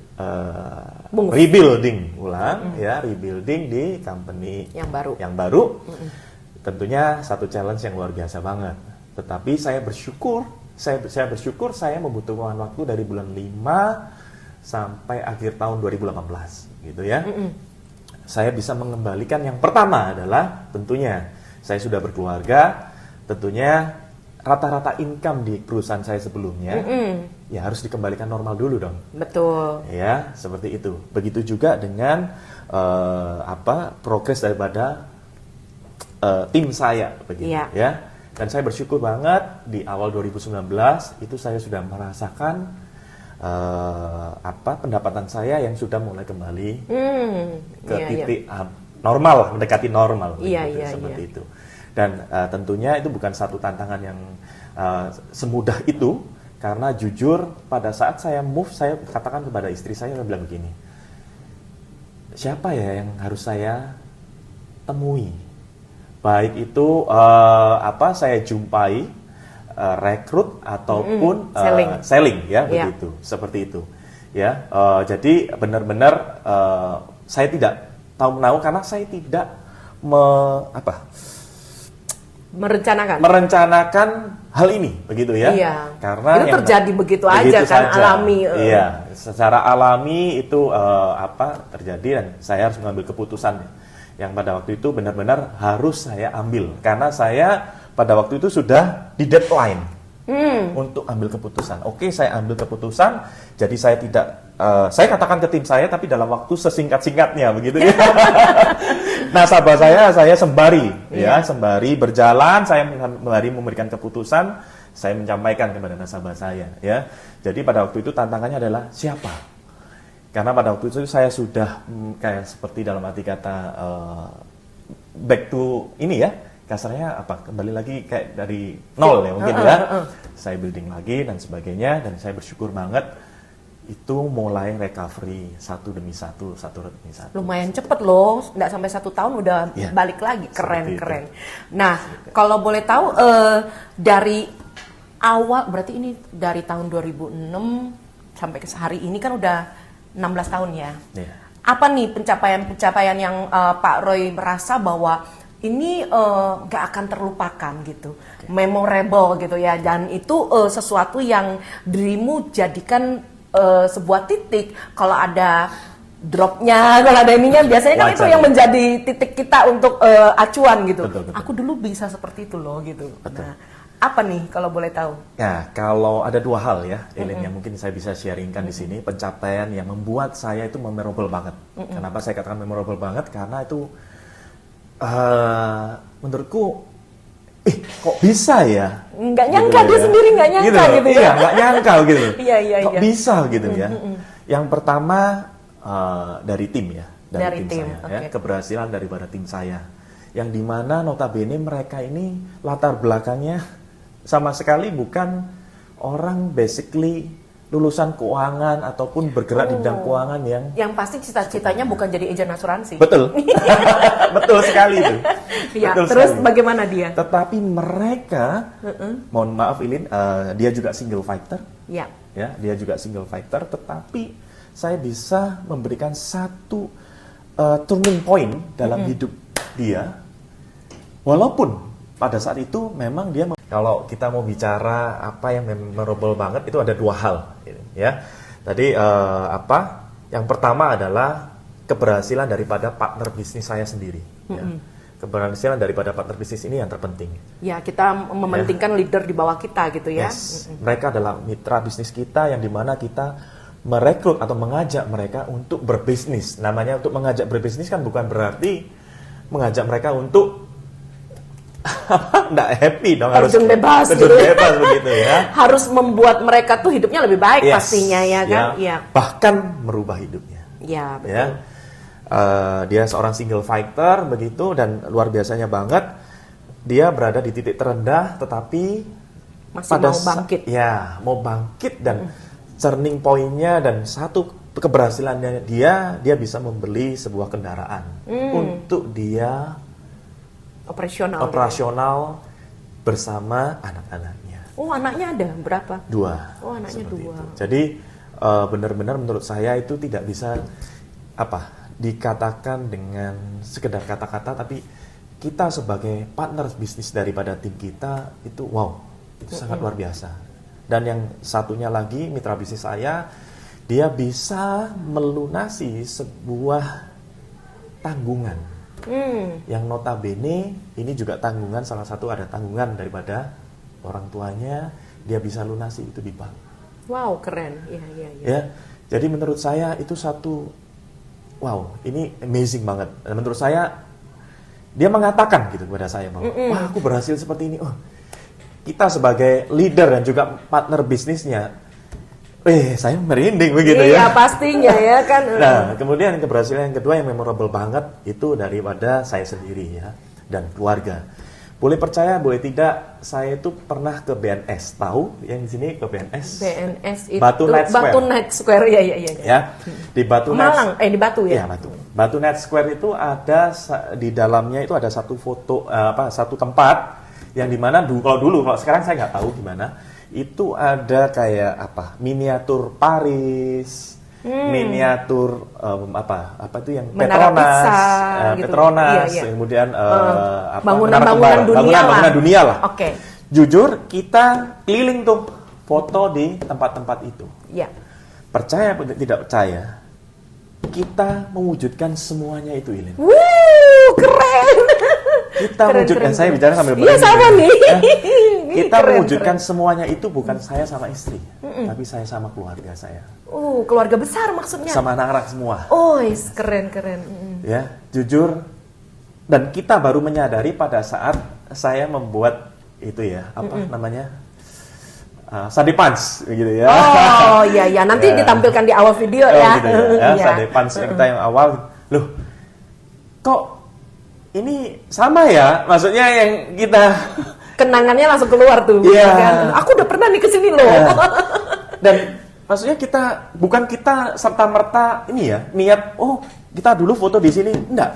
rebuilding ulang ya, rebuilding di company Yang baru. Tentunya satu challenge yang luar biasa banget. Tetapi saya bersyukur saya membutuhkan waktu dari bulan 5 sampai akhir tahun 2018 gitu ya. Saya bisa mengembalikan, yang pertama adalah tentunya saya sudah berkeluarga, tentunya rata-rata income di perusahaan saya sebelumnya ya harus dikembalikan normal dulu dong. Betul. Ya, seperti itu. Begitu juga dengan progres daripada tim saya begitu ya. Dan saya bersyukur banget di awal 2019 itu saya sudah merasakan pendapatan saya yang sudah mulai kembali ke titik normal, mendekati normal seperti itu. Dan tentunya itu bukan satu tantangan yang semudah itu, karena jujur pada saat saya move, saya katakan kepada istri saya bilang begini, siapa ya yang harus saya temui, baik itu saya jumpai rekrut ataupun selling ya, begitu, seperti itu ya. Jadi benar-benar saya tidak tahu menahu karena saya tidak merencanakan hal ini begitu ya. Iya. Karena itu terjadi begitu aja kan, alami. Iya, secara alami itu terjadi dan saya harus mengambil keputusan yang pada waktu itu benar-benar harus saya ambil karena saya pada waktu itu sudah di deadline untuk ambil keputusan. Oke, saya ambil keputusan, jadi saya tidak, saya katakan ke tim saya, tapi dalam waktu sesingkat-singkatnya, begitu ya. Nasabah saya sembari, sembari berjalan, saya sembari memberikan keputusan, saya menyampaikan kepada nasabah saya, ya. Jadi pada waktu itu tantangannya adalah siapa? Karena pada waktu itu saya sudah kayak seperti dalam arti kata back to ini ya. Kasarnya kembali lagi kayak dari nol ya mungkin ya. Saya building lagi dan sebagainya, dan saya bersyukur banget itu mulai recovery satu demi satu demi satu. Lumayan cepet loh, nggak sampai 1 tahun udah balik lagi, keren. Nah, kalau boleh tahu dari awal, berarti ini dari tahun 2006 sampai ke hari ini kan udah 16 tahun ya. Apa nih pencapaian yang Pak Roy merasa bahwa ini gak akan terlupakan gitu, memorable gitu ya, dan itu sesuatu yang dirimu jadikan sebuah titik. Kalau ada dropnya, kalau ada ininya, biasanya kan itu yang menjadi titik kita untuk acuan gitu. Betul. Aku dulu bisa seperti itu loh gitu. Nah, apa nih kalau boleh tahu? Ya, kalau ada 2 hal ya, Elin, yang mungkin saya bisa sharingkan di sini, pencapaian yang membuat saya itu memorable banget. Kenapa saya katakan memorable banget? Karena itu menurutku, kok bisa ya? Nggak nyangka gitu, dia sendiri nggak nyangka gitu ya? Iya, nggak nyangka gitu. Iya. Kok bisa gitu ya? Yang pertama dari tim ya, dari tim saya, ya, keberhasilan daripada tim saya, yang dimana notabene mereka ini latar belakangnya sama sekali bukan orang basically lulusan keuangan ataupun bergerak di bidang keuangan yang pasti cita-citanya bukan jadi agen asuransi. Betul. Betul sekali itu. Ya, terus sekali. Bagaimana dia? Tetapi mereka, mohon maaf Ilin, dia juga single fighter. Ya, dia juga single fighter, tetapi saya bisa memberikan satu turning point dalam hidup dia. Walaupun pada saat itu memang dia, kalau kita mau bicara apa yang memorable banget, itu ada 2 hal ya. Tadi yang pertama adalah keberhasilan daripada partner bisnis saya sendiri ya. Keberhasilan daripada partner bisnis ini yang terpenting. Ya, kita mementingkan leader di bawah kita gitu ya. Yes. Mereka adalah mitra bisnis kita yang dimana kita merekrut atau mengajak mereka untuk berbisnis. Namanya untuk mengajak berbisnis kan bukan berarti mengajak mereka untuk nggak happy dong, harus terjun bebas terjun gitu. bebas begitu ya. Harus membuat mereka tuh hidupnya lebih baik Yes, pastinya ya kan? Iya. Bahkan merubah hidupnya. Ya, betul. Ya. Dia seorang single fighter begitu dan luar biasanya banget. Dia berada di titik terendah tetapi Masih mau bangkit. Ya, mau bangkit dan turning point-nya dan satu keberhasilannya dia bisa membeli sebuah kendaraan untuk dia operasional bersama anak-anaknya. Oh, anaknya ada berapa? 2. Oh, anaknya Seperti 2. itu. Jadi benar-benar menurut saya itu tidak bisa dikatakan dengan sekedar kata-kata, tapi kita sebagai partner bisnis daripada tim kita itu itu sangat luar biasa. Dan yang satunya lagi mitra bisnis saya, dia bisa melunasi sebuah tanggungan yang notabene ini juga tanggungan, salah satu ada tanggungan daripada orang tuanya, dia bisa lunasi itu di bank. Wow, keren. Iya. Ya, jadi menurut saya itu satu ini amazing banget. Dan menurut saya dia mengatakan gitu kepada saya bahwa wah, aku berhasil seperti ini. Oh, kita sebagai leader dan juga partner bisnisnya, saya merinding begitu ya. Iya, pastinya ya kan. Nah, kemudian keberhasilan yang kedua yang memorable banget itu daripada saya sendiri ya dan keluarga. Boleh percaya, boleh tidak, saya itu pernah ke BNS. Tahu yang di sini ke BNS? BNS itu Batu Night Square. Batu Night Square, iya. Ya, di Batu Malang, Night. di Batu ya? Iya, Batu. Batu Night Square itu ada di dalamnya itu ada satu foto satu tempat yang dimana kalau sekarang saya nggak tahu gimana. Itu ada kayak miniatur Paris, miniatur apa itu yang Menara Petronas, Pisa, gitu. Petronas, Iya. kemudian bangunan dunia lah. Oke. Jujur kita keliling tuh foto di tempat-tempat itu. Iya. Percaya atau tidak percaya, kita mewujudkan semuanya itu, Ilin. Keren. Kita Keren, mewujudkan, keren, saya keren. bicara sambil Iya, sama nih. Kita Keren, mewujudkan keren. semuanya itu bukan saya sama istri, tapi saya sama keluarga saya. Keluarga besar maksudnya. Sama anak-anak semua. Keren. Ya, jujur. Dan kita baru menyadari pada saat saya membuat itu ya, namanya? Sunday Punch gitu ya. Oh, iya. Nanti ditampilkan di awal video ya. Gitu ya. Iya. Sunday Punch kita yang awal. Loh, kok ini sama ya? Maksudnya yang kita Kenangannya langsung keluar tuh. Iya. Kan? Aku udah pernah nih kesini loh. Dan maksudnya bukan kita serta-merta ini ya, niat, kita dulu foto di sini. Enggak.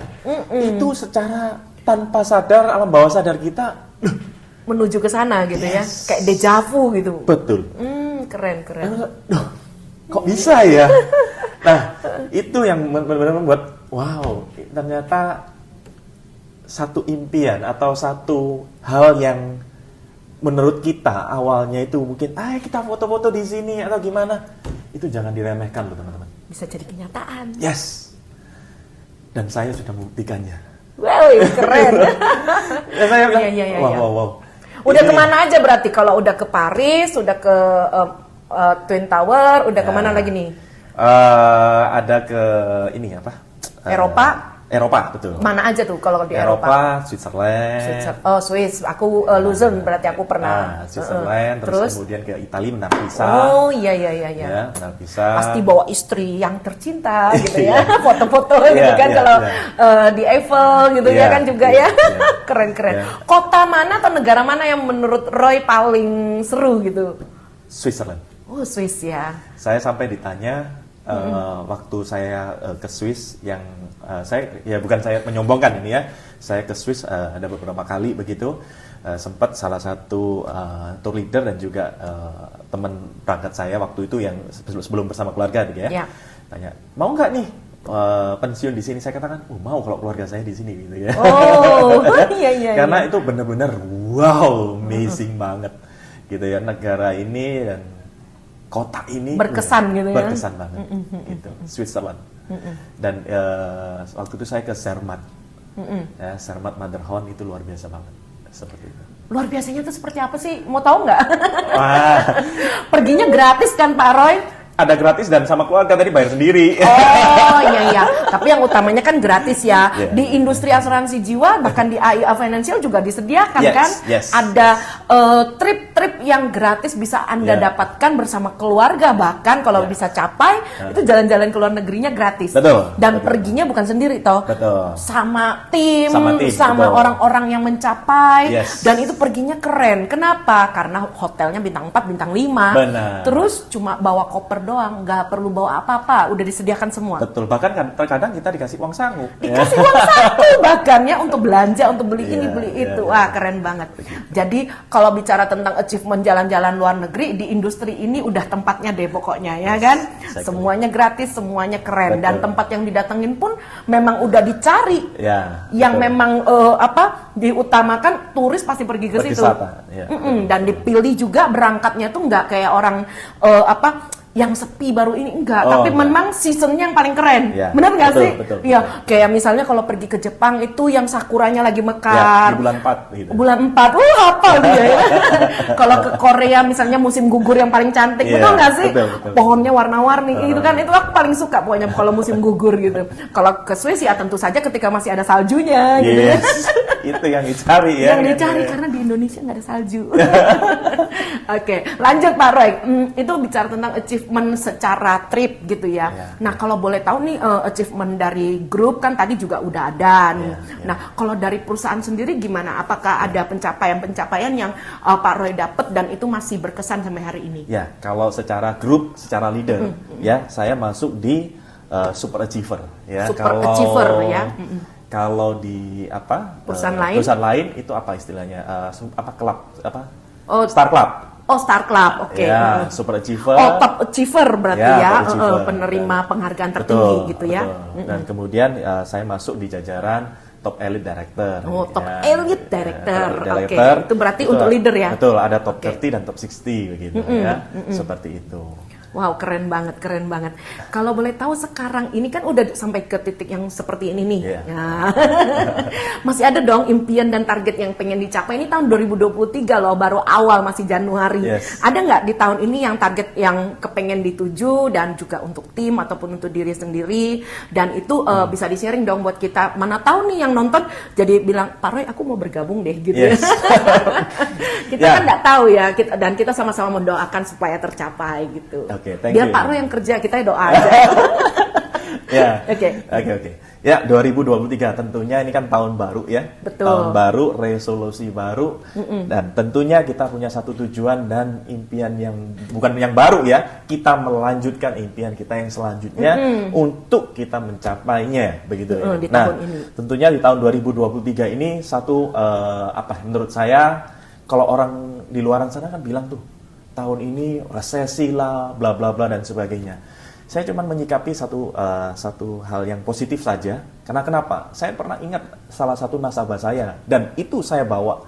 Itu secara tanpa sadar, alam bawah sadar kita, Menuju ke sana gitu Yes. ya. Kayak deja vu gitu. betul. Keren. Loh, kok bisa ya? Nah, itu yang benar-benar membuat, ternyata satu impian atau satu hal yang menurut kita awalnya itu mungkin, kita foto-foto di sini atau gimana, itu jangan diremehkan loh teman-teman. Bisa jadi kenyataan. Yes. Dan saya sudah membuktikannya. Wow, keren. Ya, saya bilang, Iya. wow. Udah Ini- kemana aja berarti? Kalau udah ke Paris, udah ke Twin Tower, udah kemana lagi nih? Ada ke ini apa? Eropa, betul. Mana aja tuh kalau di Eropa? Switzerland. Swiss. Aku Luzern berarti aku pernah. Switzerland, terus kemudian ke Italia, Benar Pisa. Oh iya. Ya, Benar Pisa. Pasti bawa istri yang tercinta gitu ya. Iya. Foto-foto gitu Iya, kan iya, kalau iya. di Eiffel gitu Iya, ya kan juga iya, ya. iya. Keren. Iya. Kota mana atau negara mana yang menurut Roy paling seru gitu? Switzerland. Oh, Swiss ya. Saya sampai ditanya waktu saya ke Swiss yang bukan saya menyombongkan ini ya, saya ke Swiss ada beberapa kali begitu, sempat salah satu tour leader dan juga teman berangkat saya waktu itu yang sebelum bersama keluarga gitu ya, Ya. tanya mau nggak nih pensiun di sini. Saya katakan mau kalau keluarga saya di sini gitu ya. Oh, iya. Karena itu benar-benar amazing banget gitu ya, negara ini dan kota ini Berkesan gitu ya. berkesan banget gitu, Switzerland. Dan waktu itu saya ke Zermatt, ya, Zermatt Matterhorn itu luar biasa banget seperti itu. Luar biasanya tuh seperti apa sih? Mau tahu nggak? Wah, Perginya gratis kan Pak Roy? ada gratis dan sama keluarga tadi bayar sendiri. Oh iya. Tapi yang utamanya kan gratis ya. Yeah. Di industri asuransi jiwa bahkan di AIA Financial juga disediakan kan. Yes. Ada trip-trip yang gratis bisa Anda Yeah. dapatkan bersama keluarga, bahkan kalau bisa capai itu jalan-jalan ke luar negerinya gratis. Betul. Dan perginya bukan sendiri toh. Betul. Sama tim, Betul. orang-orang yang mencapai. Yes. Dan itu perginya keren. Kenapa? Karena hotelnya bintang 4, bintang 5. Benar. Terus cuma bawa koper doang, nggak perlu bawa apa-apa, udah disediakan semua. Betul, bahkan kan terkadang kita dikasih uang sangu. Dikasih uang satu bahkan ya untuk belanja, untuk beli ini, beli Iya, itu. iya. Wah, keren banget. Jadi kalau bicara tentang achievement jalan-jalan luar negeri, di industri ini udah tempatnya deh pokoknya ya kan. Exactly. Semuanya gratis, semuanya keren. Dan Betul. tempat yang didatengin pun memang udah dicari. Ya, Yang betul. memang diutamakan turis pasti pergi ke situ. Berwisata, ya. Dan dipilih juga berangkatnya tuh nggak kayak orang yang sepi baru ini enggak, tapi enggak. memang seasonnya yang paling keren. Ya, Bener nggak betul, sih? betul, Iya, betul. kayak misalnya kalau pergi ke Jepang itu yang sakuranya lagi Ya, mekar. di bulan 4 gitu. Bulan 4, hafal dia ya. Kalau ke Korea misalnya musim gugur yang paling cantik, Iya, betul nggak sih? betul. Pohonnya warna-warni, itu kan itu aku paling suka pokoknya kalau musim gugur gitu. Kalau ke Swiss ya tentu saja ketika masih ada saljunya gitu ya. Yes. Itu yang dicari ya. Yang dicari karena di Indonesia nggak ada salju. Oke, lanjut Pak Roy. Itu bicara tentang achievement secara trip gitu ya. Nah, kalau boleh tahu nih achievement dari grup kan tadi juga udah ada nih. Nah, kalau dari perusahaan sendiri gimana? Apakah ada pencapaian-pencapaian yang Pak Roy dapat dan itu masih berkesan sampai hari ini? Ya, kalau secara grup, secara leader, ya saya masuk di super achiever. Ya, Super achiever, ya. Kalau di Perusahaan lain? Perusahaan lain itu apa istilahnya? Klub Oh, Star Club. Oh, Star Club, oke. Ya, super achiever. Oh, top achiever berarti Ya, ya, top achiever. penerima penghargaan tertinggi Betul, gitu ya. betul. Dan kemudian saya masuk di jajaran top elite director. Oh, top Ya, elite director. elite Oke, director. itu berarti untuk leader ya? Betul, ada top 30 dan top 60 begitu ya. Seperti itu. Wow, keren banget, keren banget. Kalau boleh tahu sekarang ini kan udah sampai ke titik yang seperti ini nih. Iya. Ya. Masih ada dong impian dan target yang pengen dicapai. Ini tahun 2023 loh, baru awal masih Januari. Yes. Ada nggak di tahun ini yang target yang kepengen dituju dan juga untuk tim ataupun untuk diri sendiri? Dan itu bisa di-sharing dong buat kita. Mana tahu nih yang nonton jadi bilang, Pak Roy aku mau bergabung deh gitu. Yes. Kita kan nggak tahu ya, dan kita sama-sama mendoakan supaya tercapai gitu. Oke, thank Biar you. Pak Roy yang kerja, kita doa aja. Ya. Oke. Oke. Ya, 2023 tentunya ini kan tahun baru ya. Betul. Tahun baru, resolusi baru, dan tentunya kita punya satu tujuan dan impian yang bukan yang baru ya. Kita melanjutkan impian kita yang selanjutnya untuk kita mencapainya begitu ya. Di tahun ini. Tentunya di tahun 2023 ini satu menurut saya kalau orang di luaran sana kan bilang tuh tahun ini resesi lah, bla bla bla dan sebagainya. Saya cuma menyikapi satu hal yang positif saja. Karena kenapa? Saya pernah ingat salah satu nasabah saya dan itu saya bawa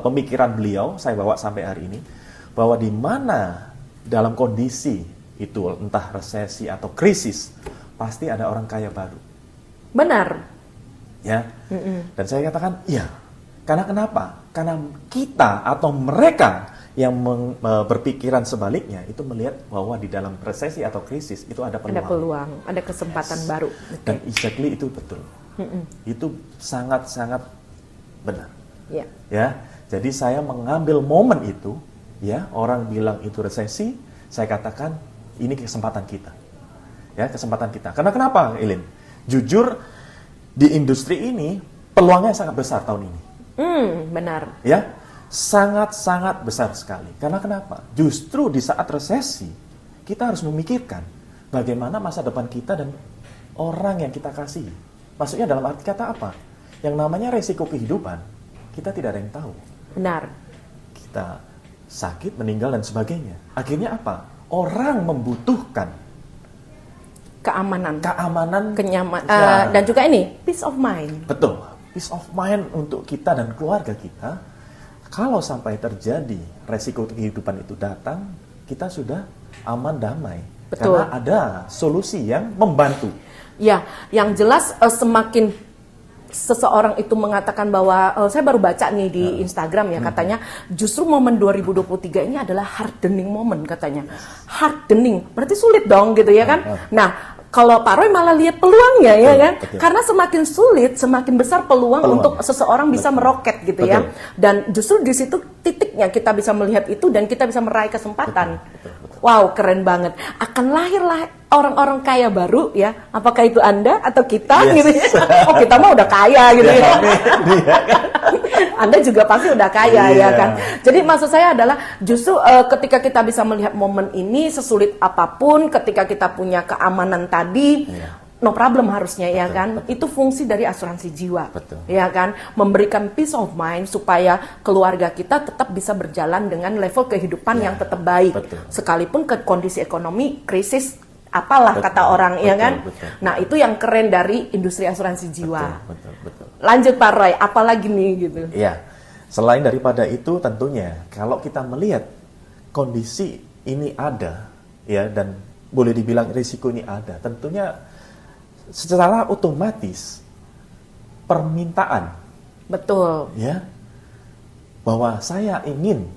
pemikiran beliau, saya bawa sampai hari ini bahwa di mana dalam kondisi itu entah resesi atau krisis pasti ada orang kaya baru. Benar. Ya. Dan saya katakan, iya. Karena kenapa? Karena kita atau mereka yang berpikiran sebaliknya itu melihat bahwa di dalam resesi atau krisis itu ada peluang. Ada peluang, ada kesempatan baru. Dan exactly itu betul. Itu sangat-sangat benar. Ya. Ya. Jadi saya mengambil momen itu, ya, orang bilang itu resesi, saya katakan ini kesempatan kita. Ya, kesempatan kita. Karena kenapa, Ilin? Jujur di industri ini peluangnya sangat besar tahun ini. Benar. Ya, sangat-sangat besar sekali. Karena kenapa? Justru di saat resesi, kita harus memikirkan bagaimana masa depan kita dan orang yang kita kasih. Maksudnya dalam arti kata apa? Yang namanya resiko kehidupan, kita tidak ada yang tahu. Benar. Kita sakit, meninggal, dan sebagainya. Akhirnya apa? Orang membutuhkan Keamanan, keamanan, kenyamanan, dan juga ini peace of mind. Betul, peace of mind untuk kita dan keluarga kita. Kalau sampai terjadi resiko kehidupan itu datang, kita sudah aman damai. Betul. Karena ada solusi yang membantu. Ya, yang jelas semakin seseorang itu mengatakan bahwa saya baru baca nih di Instagram ya, katanya justru momen 2023 ini adalah hardening moment katanya. Hardening, berarti sulit dong gitu ya kan. Nah, kalau Pak Roy malah lihat peluangnya ya kan, karena semakin sulit semakin besar peluang untuk seseorang bisa meroket gitu ya. Dan justru di situ titiknya kita bisa melihat itu dan kita bisa meraih kesempatan. Wow, keren banget. Akan lahirlah orang-orang kaya baru ya. Apakah itu Anda atau kita gitu ya? Oh, kita mah udah kaya gitu ya. Anda juga pasti udah kaya ya kan. Jadi maksud saya adalah justru ketika kita bisa melihat momen ini sesulit apapun, ketika kita punya keamanan tadi, no problem harusnya ya kan. Itu fungsi dari asuransi jiwa. Ya kan, memberikan peace of mind supaya keluarga kita tetap bisa berjalan dengan level kehidupan yang tetap baik. Sekalipun ke kondisi ekonomi krisis apalah kata orang ya kan. Nah, itu yang keren dari industri asuransi jiwa. Lanjut Pak Roy, apalagi nih gitu. Iya. Selain daripada itu tentunya kalau kita melihat kondisi ini ada ya, dan boleh dibilang risiko ini ada, tentunya secara otomatis permintaan, betul ya, bahwa saya ingin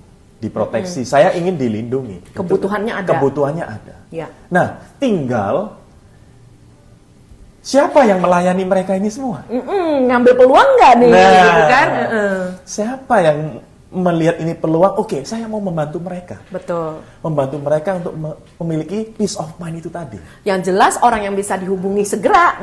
diproteksi, saya ingin dilindungi, kebutuhannya ada. Kebutuhannya ada. Ya. Nah, tinggal siapa yang melayani mereka ini semua? Ngambil peluang nggak nih? Nah, gitu kan? Siapa yang melihat ini peluang? Oke, saya mau membantu mereka. Betul. Membantu mereka untuk memiliki peace of mind itu tadi. Yang jelas orang yang bisa dihubungi segera.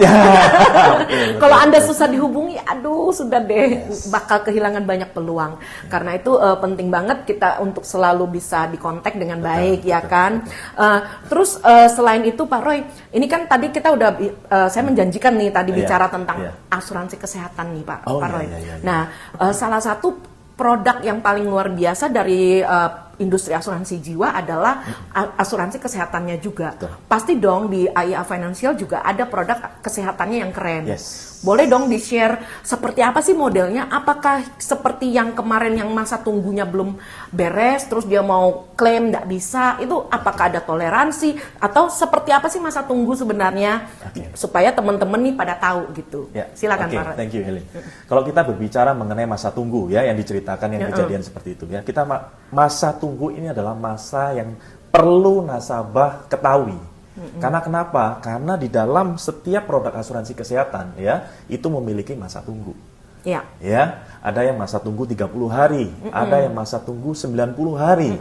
Kalau Anda susah dihubungi, aduh sudah deh, bakal kehilangan banyak peluang. Karena itu penting banget kita untuk selalu bisa dikontak dengan baik, ya kan. Terus selain itu Pak Roy, ini kan tadi kita udah, saya menjanjikan nih tadi bicara tentang asuransi kesehatan nih Pak Roy. Nah, salah satu produk yang paling luar biasa dari industri asuransi jiwa adalah asuransi kesehatannya juga. Pasti dong di AIA Financial juga ada produk kesehatannya yang keren. Boleh dong di-share seperti apa sih modelnya? Apakah seperti yang kemarin yang masa tunggunya belum beres, terus dia mau klaim nggak bisa, itu apakah ada toleransi? Atau seperti apa sih masa tunggu sebenarnya? Supaya teman-teman nih pada tahu gitu. Silakan Pak Roy. Thank you Helen. Kalau kita berbicara mengenai masa tunggu ya, yang diceritakan yang kejadian seperti itu ya, kita masa tunggu ini adalah masa yang perlu nasabah ketahui. Karena kenapa? Karena di dalam setiap produk asuransi kesehatan ya, itu memiliki masa tunggu. Ya, ada yang masa tunggu 30 hari, ada yang masa tunggu 90 hari,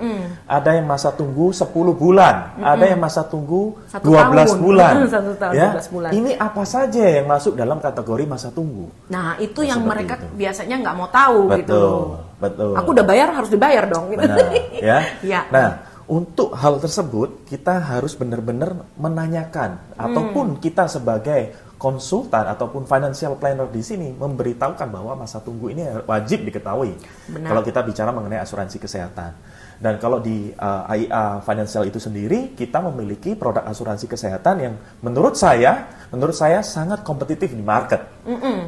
ada yang masa tunggu 10 bulan, ada yang masa tunggu 12 bulan. 1 tahun, ya, 12 bulan. Ini apa saja yang masuk dalam kategori masa tunggu? Nah, itu yang mereka biasanya nggak mau tahu gitu. Betul. Aku udah bayar, harus dibayar dong. Gitu. Benar, ya. Ya. Nah, untuk hal tersebut kita harus benar-benar menanyakan ataupun kita sebagai konsultan ataupun financial planner di sini memberitahukan bahwa masa tunggu ini wajib diketahui. Kalau kita bicara mengenai asuransi kesehatan. Dan kalau di AIA Financial itu sendiri kita memiliki produk asuransi kesehatan yang menurut saya sangat kompetitif di market.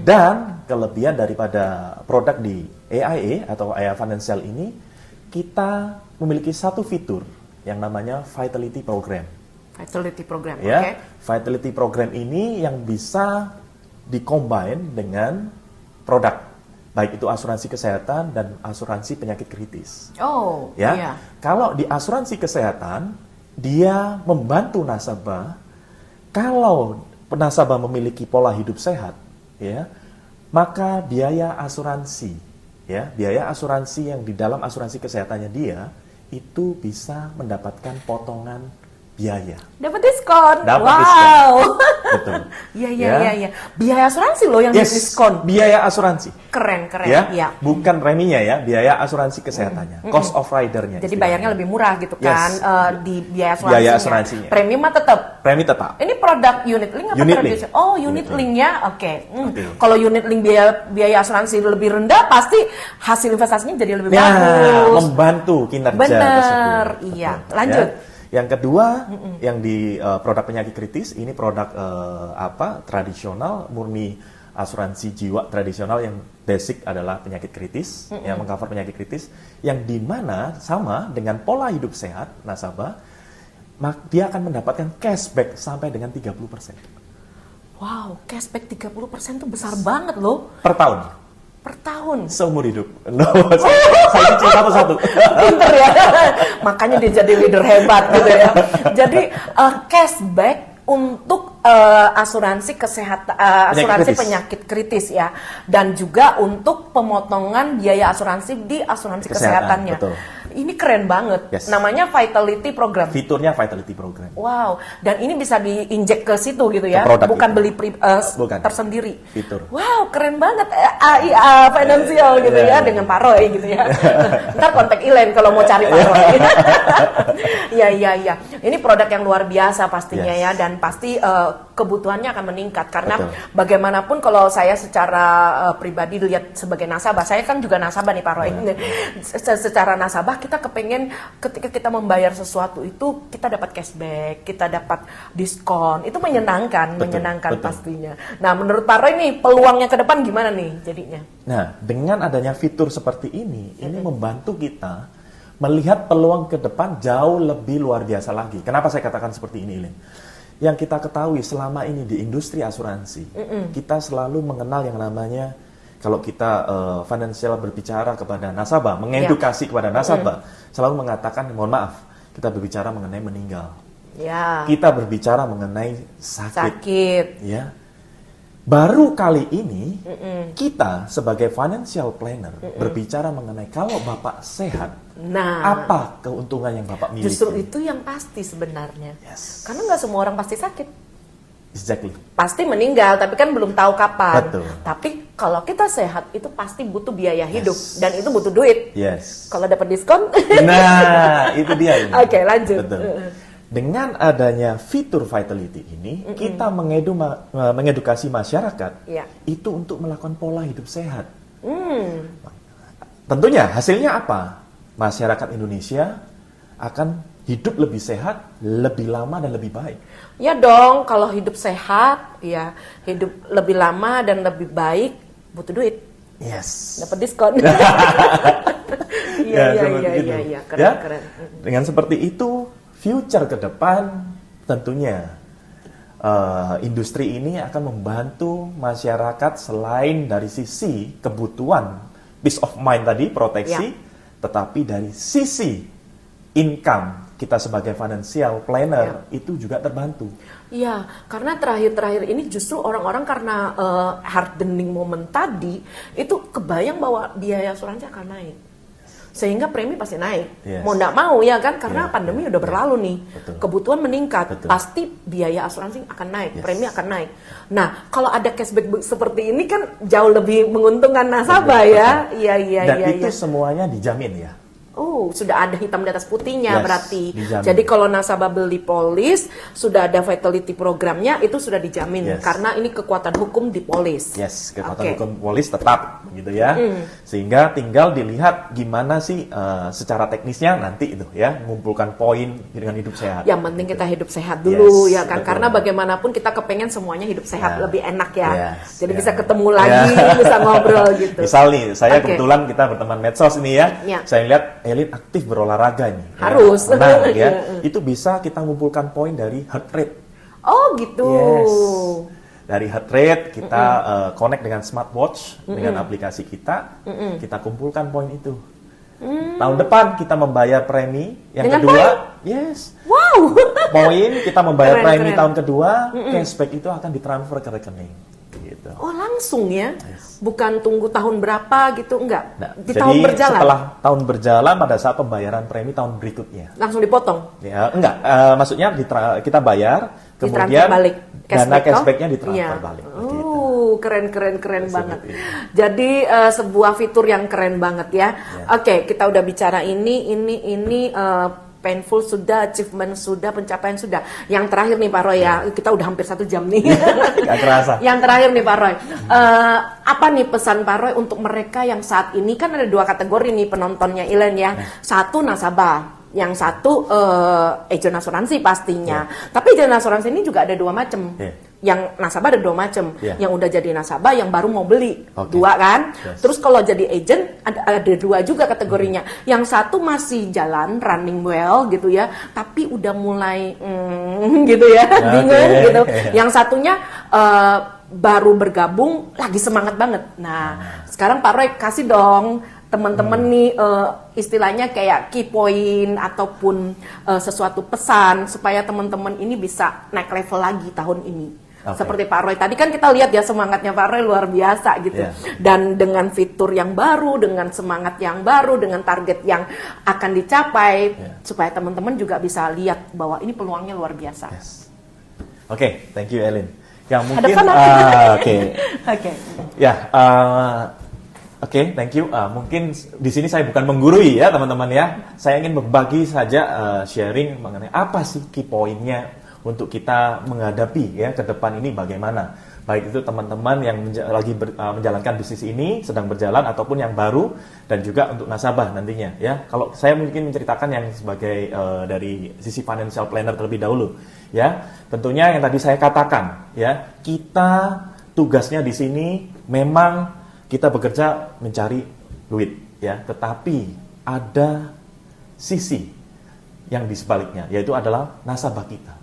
Dan kelebihan daripada produk di AIA atau AIA Financial ini, kita memiliki satu fitur yang namanya Vitality Program. Vitality Program, ya. Vitality Program ini yang bisa dikombin dengan produk, baik itu asuransi kesehatan dan asuransi penyakit kritis. Kalau di asuransi kesehatan, dia membantu nasabah. Kalau nasabah memiliki pola hidup sehat, ya, maka biaya asuransi yang di dalam asuransi kesehatannya dia itu bisa mendapatkan potongan biaya. Dapat diskon. Diskon. Betul. Iya. Biaya asuransi loh yang diskon. Biaya asuransi. Keren. Ya. Bukan preminya ya, biaya asuransi kesehatannya. Cost of ridernya. Jadi bayarnya lebih murah gitu kan di biaya asuransinya. Biaya asuransinya. Premi mah tetap. Premi tetap. Ini produk unit link apa unit-link? Oh, unit link ya. Oke. Kalau unit link biaya asuransi lebih rendah, pasti hasil investasinya jadi lebih bagus. Membantu kinerja tersebut. Iya. Lanjut. Ya. Yang kedua, yang di produk penyakit kritis, ini produk tradisional, murni asuransi jiwa tradisional yang basic adalah penyakit kritis, yang mengcover penyakit kritis, yang dimana sama dengan pola hidup sehat nasabah, dia akan mendapatkan cashback sampai dengan 30%. Wow, cashback 30% tuh besar banget loh per tahun. per tahun. Seumur hidup. No, saya cicil satu-satu. Pinter ya. Makanya dia jadi leader hebat gitu ya. Jadi cashback untuk asuransi kesehatan, asuransi penyakit kritis ya, dan juga untuk pemotongan biaya asuransi di asuransi kesehatannya. Betul. Ini keren banget. Yes. Namanya Vitality Program. Fiturnya Vitality Program. Wow, dan ini bisa diinjek ke situ gitu ya, Ke produk bukan itu. beli Bukan. tersendiri. Fitur. Wow, keren banget AI finansial gitu ya, dengan Pak Roy gitu ya. Ntar kontak Ilen kalau mau cari Pak Roy. Iya. Ini produk yang luar biasa pastinya Yes. ya, dan pasti kebutuhannya akan meningkat karena Betul. bagaimanapun kalau saya secara pribadi lihat sebagai nasabah, saya kan juga nasabah nih Pak Roy. Secara nasabah kita kepengen ketika kita membayar sesuatu itu kita dapat cashback, kita dapat diskon, itu menyenangkan, Betul. pastinya. Nah, menurut Pak Roy nih peluangnya ke depan gimana nih jadinya? Nah, dengan adanya fitur seperti ini membantu kita melihat peluang ke depan jauh lebih luar biasa lagi. Kenapa saya katakan seperti ini, Lin? Yang kita ketahui selama ini di industri asuransi, kita selalu mengenal yang namanya, kalau kita financial berbicara kepada nasabah, mengedukasi kepada nasabah, selalu mengatakan, mohon maaf, kita berbicara mengenai meninggal. Ya. Kita berbicara mengenai Sakit. Ya. Baru kali ini kita sebagai financial planner berbicara mengenai kalau Bapak sehat, Nah, apa keuntungan yang Bapak miliki? justru itu yang pasti sebenarnya. Yes. Karena nggak semua orang pasti sakit. Exactly. Pasti meninggal, tapi kan belum tahu kapan. Betul. Tapi kalau kita sehat, itu pasti butuh biaya hidup. Yes. Dan itu butuh duit. Yes. Kalau dapat diskon, Nah, itu dia ini. Oke, lanjut. Betul. Dengan adanya fitur Vitality ini, kita mengedukasi masyarakat Iya. itu untuk melakukan pola hidup sehat. Hmm. Tentunya hasilnya apa? Masyarakat Indonesia akan hidup lebih sehat, lebih lama dan lebih baik. Ya dong, kalau hidup sehat, ya hidup lebih lama dan lebih baik, butuh duit. Yes. Dapat diskon. Ya, seperti itu. Iya, Ya, keren. dengan seperti itu, future ke depan tentunya industri ini akan membantu masyarakat selain dari sisi kebutuhan peace of mind tadi, proteksi, tetapi dari sisi income kita sebagai financial planner itu juga terbantu. Iya, karena terakhir-terakhir ini justru orang-orang karena hardening moment tadi, itu kebayang bahwa biaya asuransi akan naik. Sehingga premi pasti naik. Yes. Mau nggak mau ya kan, karena Yeah, pandemi yeah, udah berlalu nih. Betul. Kebutuhan meningkat, Betul. pasti biaya asuransi akan naik, Yes. premi akan naik. Nah, kalau ada cashback seperti ini kan jauh lebih menguntungkan nasabah ya. Iya. Dan itu semuanya dijamin ya. Oh, sudah ada hitam di atas putihnya Yes, berarti. dijamin. Jadi kalau nasabah beli polis, sudah ada Vitality programnya, itu sudah dijamin. Yes. Karena ini kekuatan hukum di polis. Yes, kekuatan Oke. hukum polis tetap gitu ya. Sehingga tinggal dilihat gimana sih secara teknisnya nanti itu ya, mengumpulkan poin dengan hidup sehat. Yang penting kita hidup sehat dulu Yes, ya kan. betul. Karena bagaimanapun kita kepengen semuanya hidup sehat, Ya. lebih enak ya. Yes, Jadi ya. bisa ketemu lagi, bisa ngobrol gitu. Misal nih, saya Oke. kebetulan kita berteman medsos ini ya. Ya. Saya lihat Elin aktif berolahraga nih. ya. Harus. Nah, ya. Iya. Itu bisa kita ngumpulkan poin dari heart rate. Oh gitu. Yes. Dari heart rate kita connect dengan smartwatch dengan aplikasi kita, kita kumpulkan poin itu. Tahun depan kita membayar premi yang Dengan kedua, yes. Wow. Poin kita membayar Keren, premi keren. tahun kedua, cashback itu akan ditransfer ke rekening. Gitu. Oh langsung ya, Yes. bukan tunggu tahun berapa gitu, enggak? Nah, Di jadi tahun berjalan, setelah tahun berjalan pada saat pembayaran premi tahun berikutnya. langsung dipotong. Ya, enggak, maksudnya kita bayar, Ditransfer kemudian balik. dana Cashback, cashbacknya toh? ditransfer Iya. balik. Oh, Gitu. keren banget. itu. Jadi sebuah fitur yang keren banget ya. Oke, kita udah bicara ini painful sudah, achievement sudah, pencapaian sudah. Yang terakhir nih Pak Roy ya, kita udah hampir 1 jam nih. Nggak kerasa. Yang terakhir nih Pak Roy, apa nih pesan Pak Roy untuk mereka yang saat ini, kan ada 2 kategori nih penontonnya Ilen ya. Satu nasabah, yang satu agen asuransi pastinya. Tapi agen asuransi ini juga ada 2 macam. Yeah. yang nasabah ada 2 macam, Yeah. yang udah jadi nasabah, yang baru mau beli, Okay. 2 kan. Yes. Terus kalau jadi agent ada 2 juga kategorinya. Yang satu masih jalan running well gitu ya, tapi udah mulai gitu ya, bingung gitu. Yang satunya baru bergabung lagi semangat banget. Nah, sekarang Pak Roy kasih dong teman-teman nih istilahnya kayak key point ataupun sesuatu pesan supaya teman-teman ini bisa naik level lagi tahun ini. Okay. Seperti Pak Roy tadi kan kita lihat ya semangatnya Pak Roy luar biasa gitu. Yeah. Dan dengan fitur yang baru, dengan semangat yang baru, dengan target yang akan dicapai, supaya teman-teman juga bisa lihat bahwa ini peluangnya luar biasa. Yes. Oke, thank you Elin. Yang mungkin Hadapkan oke. Oke. Ya, oke, thank you. Mungkin di sini saya bukan menggurui ya teman-teman ya. Saya ingin berbagi saja sharing mengenai apa sih key point-nya untuk kita menghadapi ya ke depan ini bagaimana. Baik itu teman-teman yang lagi menjalankan bisnis ini sedang berjalan ataupun yang baru dan juga untuk nasabah nantinya ya. Kalau saya mungkin menceritakan yang sebagai dari sisi financial planner terlebih dahulu ya. Tentunya yang tadi saya katakan ya, kita tugasnya di sini memang kita bekerja mencari duit ya, tetapi ada sisi yang di sebaliknya yaitu adalah nasabah kita.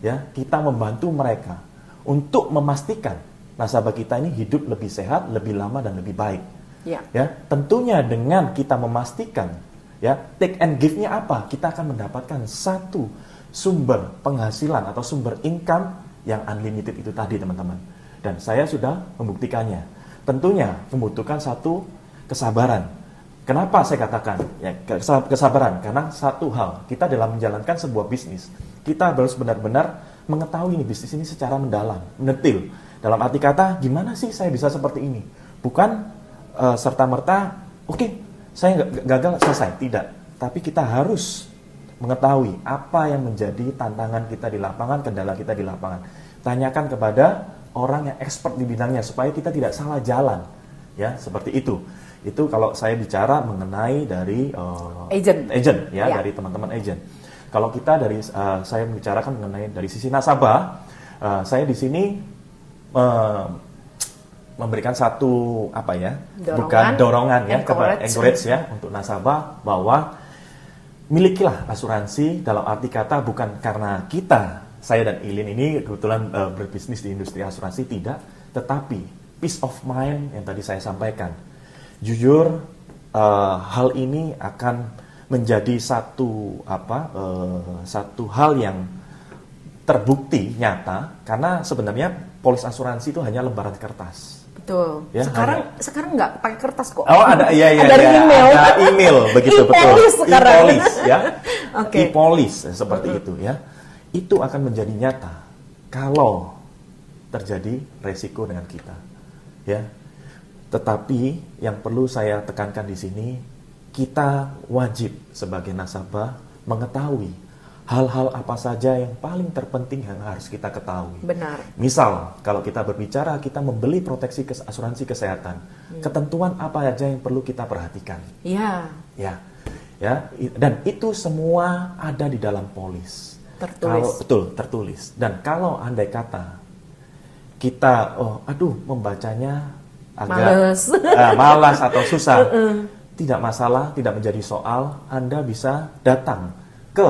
Ya, kita membantu mereka untuk memastikan nasabah kita ini hidup lebih sehat, lebih lama dan lebih baik. Ya. Ya, tentunya dengan kita memastikan ya, take and give-nya apa? Kita akan mendapatkan satu sumber penghasilan atau sumber income yang unlimited itu tadi, teman-teman. Dan saya sudah membuktikannya. Tentunya membutuhkan satu kesabaran. Kenapa saya katakan ya, kesabaran? Karena satu hal, kita dalam menjalankan sebuah bisnis, kita harus benar-benar mengetahui ini bisnis ini secara mendalam, mendetil. Dalam arti kata, gimana sih saya bisa seperti ini? Bukan serta-merta, oke, saya gagal selesai, tidak. Tapi kita harus mengetahui apa yang menjadi tantangan kita di lapangan, kendala kita di lapangan. Tanyakan kepada orang yang expert di bidangnya supaya kita tidak salah jalan, ya seperti itu. Itu kalau saya bicara mengenai dari agent ya, dari teman-teman agent. Kalau kita dari saya membicarakan mengenai dari sisi nasabah, saya di sini memberikan satu apa ya, bukan dorongan ya, encourage ya untuk nasabah bahwa milikilah asuransi dalam arti kata bukan karena saya dan Ilin ini kebetulan berbisnis di industri asuransi tidak, tetapi peace of mind yang tadi saya sampaikan. Jujur hal ini akan menjadi satu hal yang terbukti nyata karena sebenarnya polis asuransi itu hanya lembaran kertas. Betul. Ya, sekarang nggak pakai kertas kok. Oh ada ada email. Ada email begitu betul. E-polis ya. Okay. E-polis seperti itu ya. Itu akan menjadi nyata kalau terjadi resiko dengan kita. Ya. Tetapi yang perlu saya tekankan di sini, kita wajib sebagai nasabah mengetahui hal-hal apa saja yang paling terpenting yang harus kita ketahui. Benar. Misal, kalau kita berbicara, kita membeli proteksi asuransi kesehatan, ketentuan apa aja yang perlu kita perhatikan. Iya. Ya, dan itu semua ada di dalam polis. Tertulis. Dan kalau andai kata kita, membacanya agak malas atau susah, tidak masalah, tidak menjadi soal. Anda bisa datang ke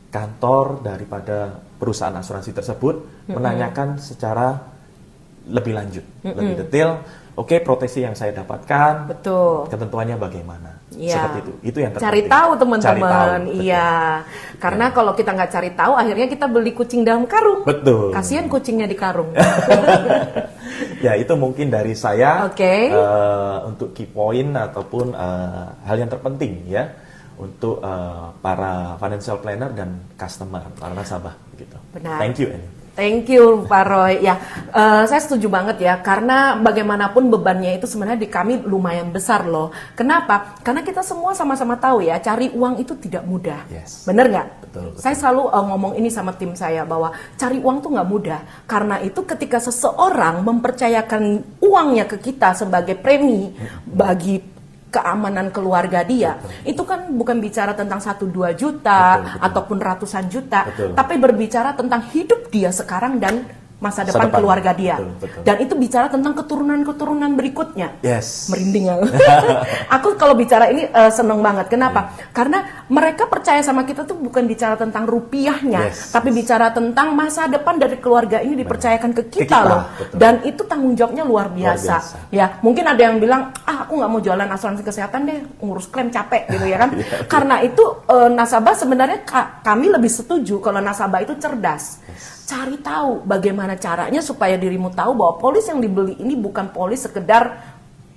kantor daripada perusahaan asuransi tersebut, menanyakan secara lebih lanjut, lebih detail. Oke, proteksi yang saya dapatkan, betul. Ketentuannya bagaimana? Ya. Seperti itu. Itu yang terpenting. Cari tahu teman-teman. Cari tahu, iya. Karena kalau kita nggak cari tahu, akhirnya kita beli kucing dalam karung. Betul. Kasihan kucingnya di karung. Ya, itu mungkin dari saya. Oke. Untuk key point ataupun hal yang terpenting ya untuk para financial planner dan customer, para nasabah gitu. Benar. Thank you, Annie. Thank you Pak Roy. Ya, saya setuju banget ya, karena bagaimanapun bebannya itu sebenarnya di kami lumayan besar loh. Kenapa? Karena kita semua sama-sama tahu ya, cari uang itu tidak mudah. Yes. Bener nggak? Betul. Saya selalu ngomong ini sama tim saya bahwa cari uang tuh nggak mudah. Karena itu ketika seseorang mempercayakan uangnya ke kita sebagai premi bagi keamanan keluarga dia, itu kan bukan bicara tentang 1-2 juta betul. ataupun ratusan juta, Betul. tapi berbicara tentang hidup dia sekarang dan masa depan keluarga dia. Betul. Dan itu bicara tentang keturunan-keturunan berikutnya. Yes. Merinding aku. Aku kalau bicara ini seneng banget. Kenapa? Karena mereka percaya sama kita tuh bukan bicara tentang rupiahnya, tapi bicara tentang masa depan dari keluarga ini dipercayakan ke kita loh. Betul. Dan itu tanggung jawabnya luar biasa. Ya, mungkin ada yang bilang, aku nggak mau jualan asuransi kesehatan deh, ngurus klaim capek gitu ya kan. Karena itu nasabah sebenarnya kami lebih setuju kalau nasabah itu cerdas. Cari tahu bagaimana caranya supaya dirimu tahu bahwa polis yang dibeli ini bukan polis sekedar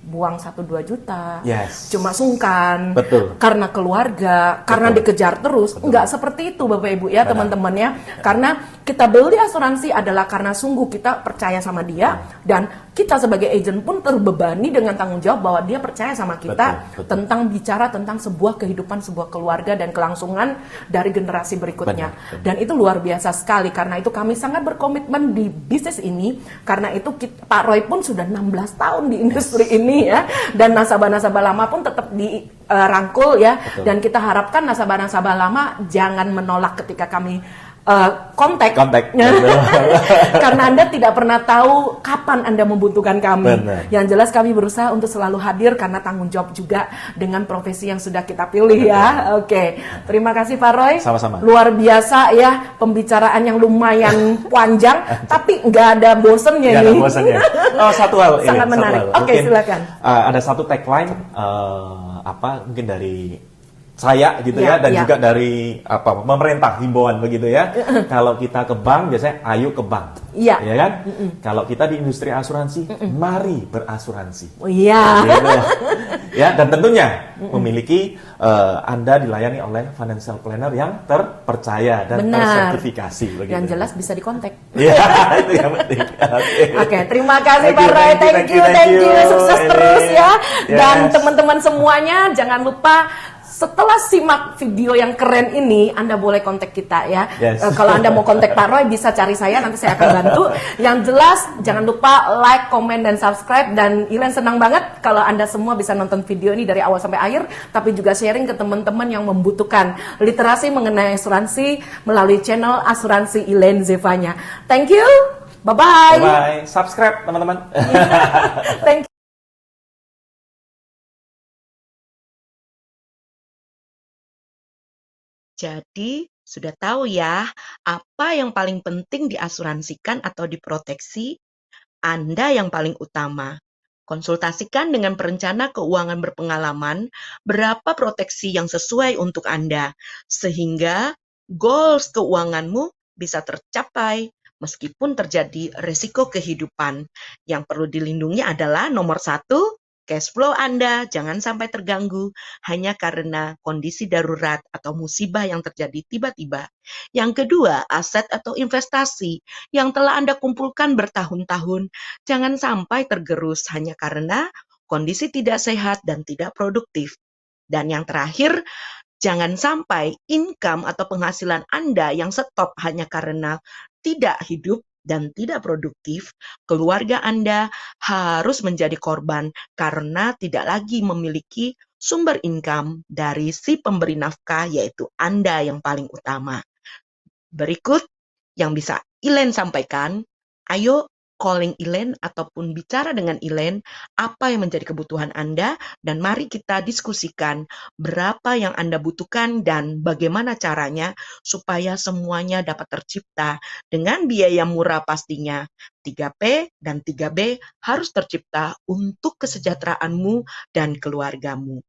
buang 1-2 juta, cuma sungkan, karena keluarga, karena dikejar terus. Enggak seperti itu Bapak Ibu ya teman-teman ya. Karena kita beli asuransi adalah karena sungguh kita percaya sama dia, dan kita sebagai agent pun terbebani dengan tanggung jawab bahwa dia percaya sama kita tentang bicara tentang sebuah kehidupan, sebuah keluarga dan kelangsungan dari generasi berikutnya. Dan itu luar biasa sekali. Karena itu kami sangat berkomitmen di bisnis ini. Karena itu Pak Roy pun sudah 16 tahun di industri ini ya, dan nasabah-nasabah lama pun tetap dirangkul ya. Dan kita harapkan nasabah-nasabah lama jangan menolak ketika kami kontak. Karena Anda tidak pernah tahu kapan Anda membutuhkan kami. Yang jelas kami berusaha untuk selalu hadir karena tanggung jawab juga dengan profesi yang sudah kita pilih ya. Oke, terima kasih Pak Roy. Sama-sama. Luar biasa ya, pembicaraan yang lumayan panjang tapi nggak ada bosennya nih. Oh, satu hal ini. Sangat menarik. Oke, silakan. Ada satu tagline mungkin dari saya gitu ya, dan juga dari pemerintah, himbauan begitu ya. Kalau kita ke bank biasanya ayo ke bank, ya kan? Kalau kita di industri asuransi, mari berasuransi. Gitu. Ya, dan tentunya memiliki Anda dilayani oleh financial planner yang terpercaya dan tersertifikasi. Begitu. Yang jelas bisa dikontak. Iya, itu yang penting. Oke, terima kasih Pak Roy. Thank you. Sukses terus ya. Dan teman-teman semuanya jangan lupa setelah simak video yang keren ini, Anda boleh kontak kita ya. Kalau Anda mau kontak Pak Roy, bisa cari saya, nanti saya akan bantu. Yang jelas, jangan lupa like, komen, dan subscribe. Dan Ilen senang banget kalau Anda semua bisa nonton video ini dari awal sampai akhir, tapi juga sharing ke teman-teman yang membutuhkan literasi mengenai asuransi melalui channel Asuransi Ilen Zevanya. Thank you, bye-bye. Bye-bye, subscribe teman-teman. Thank you. Jadi, sudah tahu ya, apa yang paling penting diasuransikan atau diproteksi? Anda yang paling utama. Konsultasikan dengan perencana keuangan berpengalaman berapa proteksi yang sesuai untuk Anda, sehingga goals keuanganmu bisa tercapai meskipun terjadi resiko kehidupan. Yang perlu dilindungi adalah nomor 1, cash flow Anda jangan sampai terganggu hanya karena kondisi darurat atau musibah yang terjadi tiba-tiba. Yang kedua, aset atau investasi yang telah Anda kumpulkan bertahun-tahun jangan sampai tergerus hanya karena kondisi tidak sehat dan tidak produktif. Dan yang terakhir, jangan sampai income atau penghasilan Anda yang stop hanya karena tidak hidup dan tidak produktif, keluarga Anda harus menjadi korban karena tidak lagi memiliki sumber income dari si pemberi nafkah, yaitu Anda yang paling utama. Berikut yang bisa Ilen sampaikan, ayo calling Ilen ataupun bicara dengan Ilen apa yang menjadi kebutuhan Anda, dan mari kita diskusikan berapa yang Anda butuhkan dan bagaimana caranya supaya semuanya dapat tercipta dengan biaya murah pastinya. 3P dan 3B harus tercipta untuk kesejahteraanmu dan keluargamu.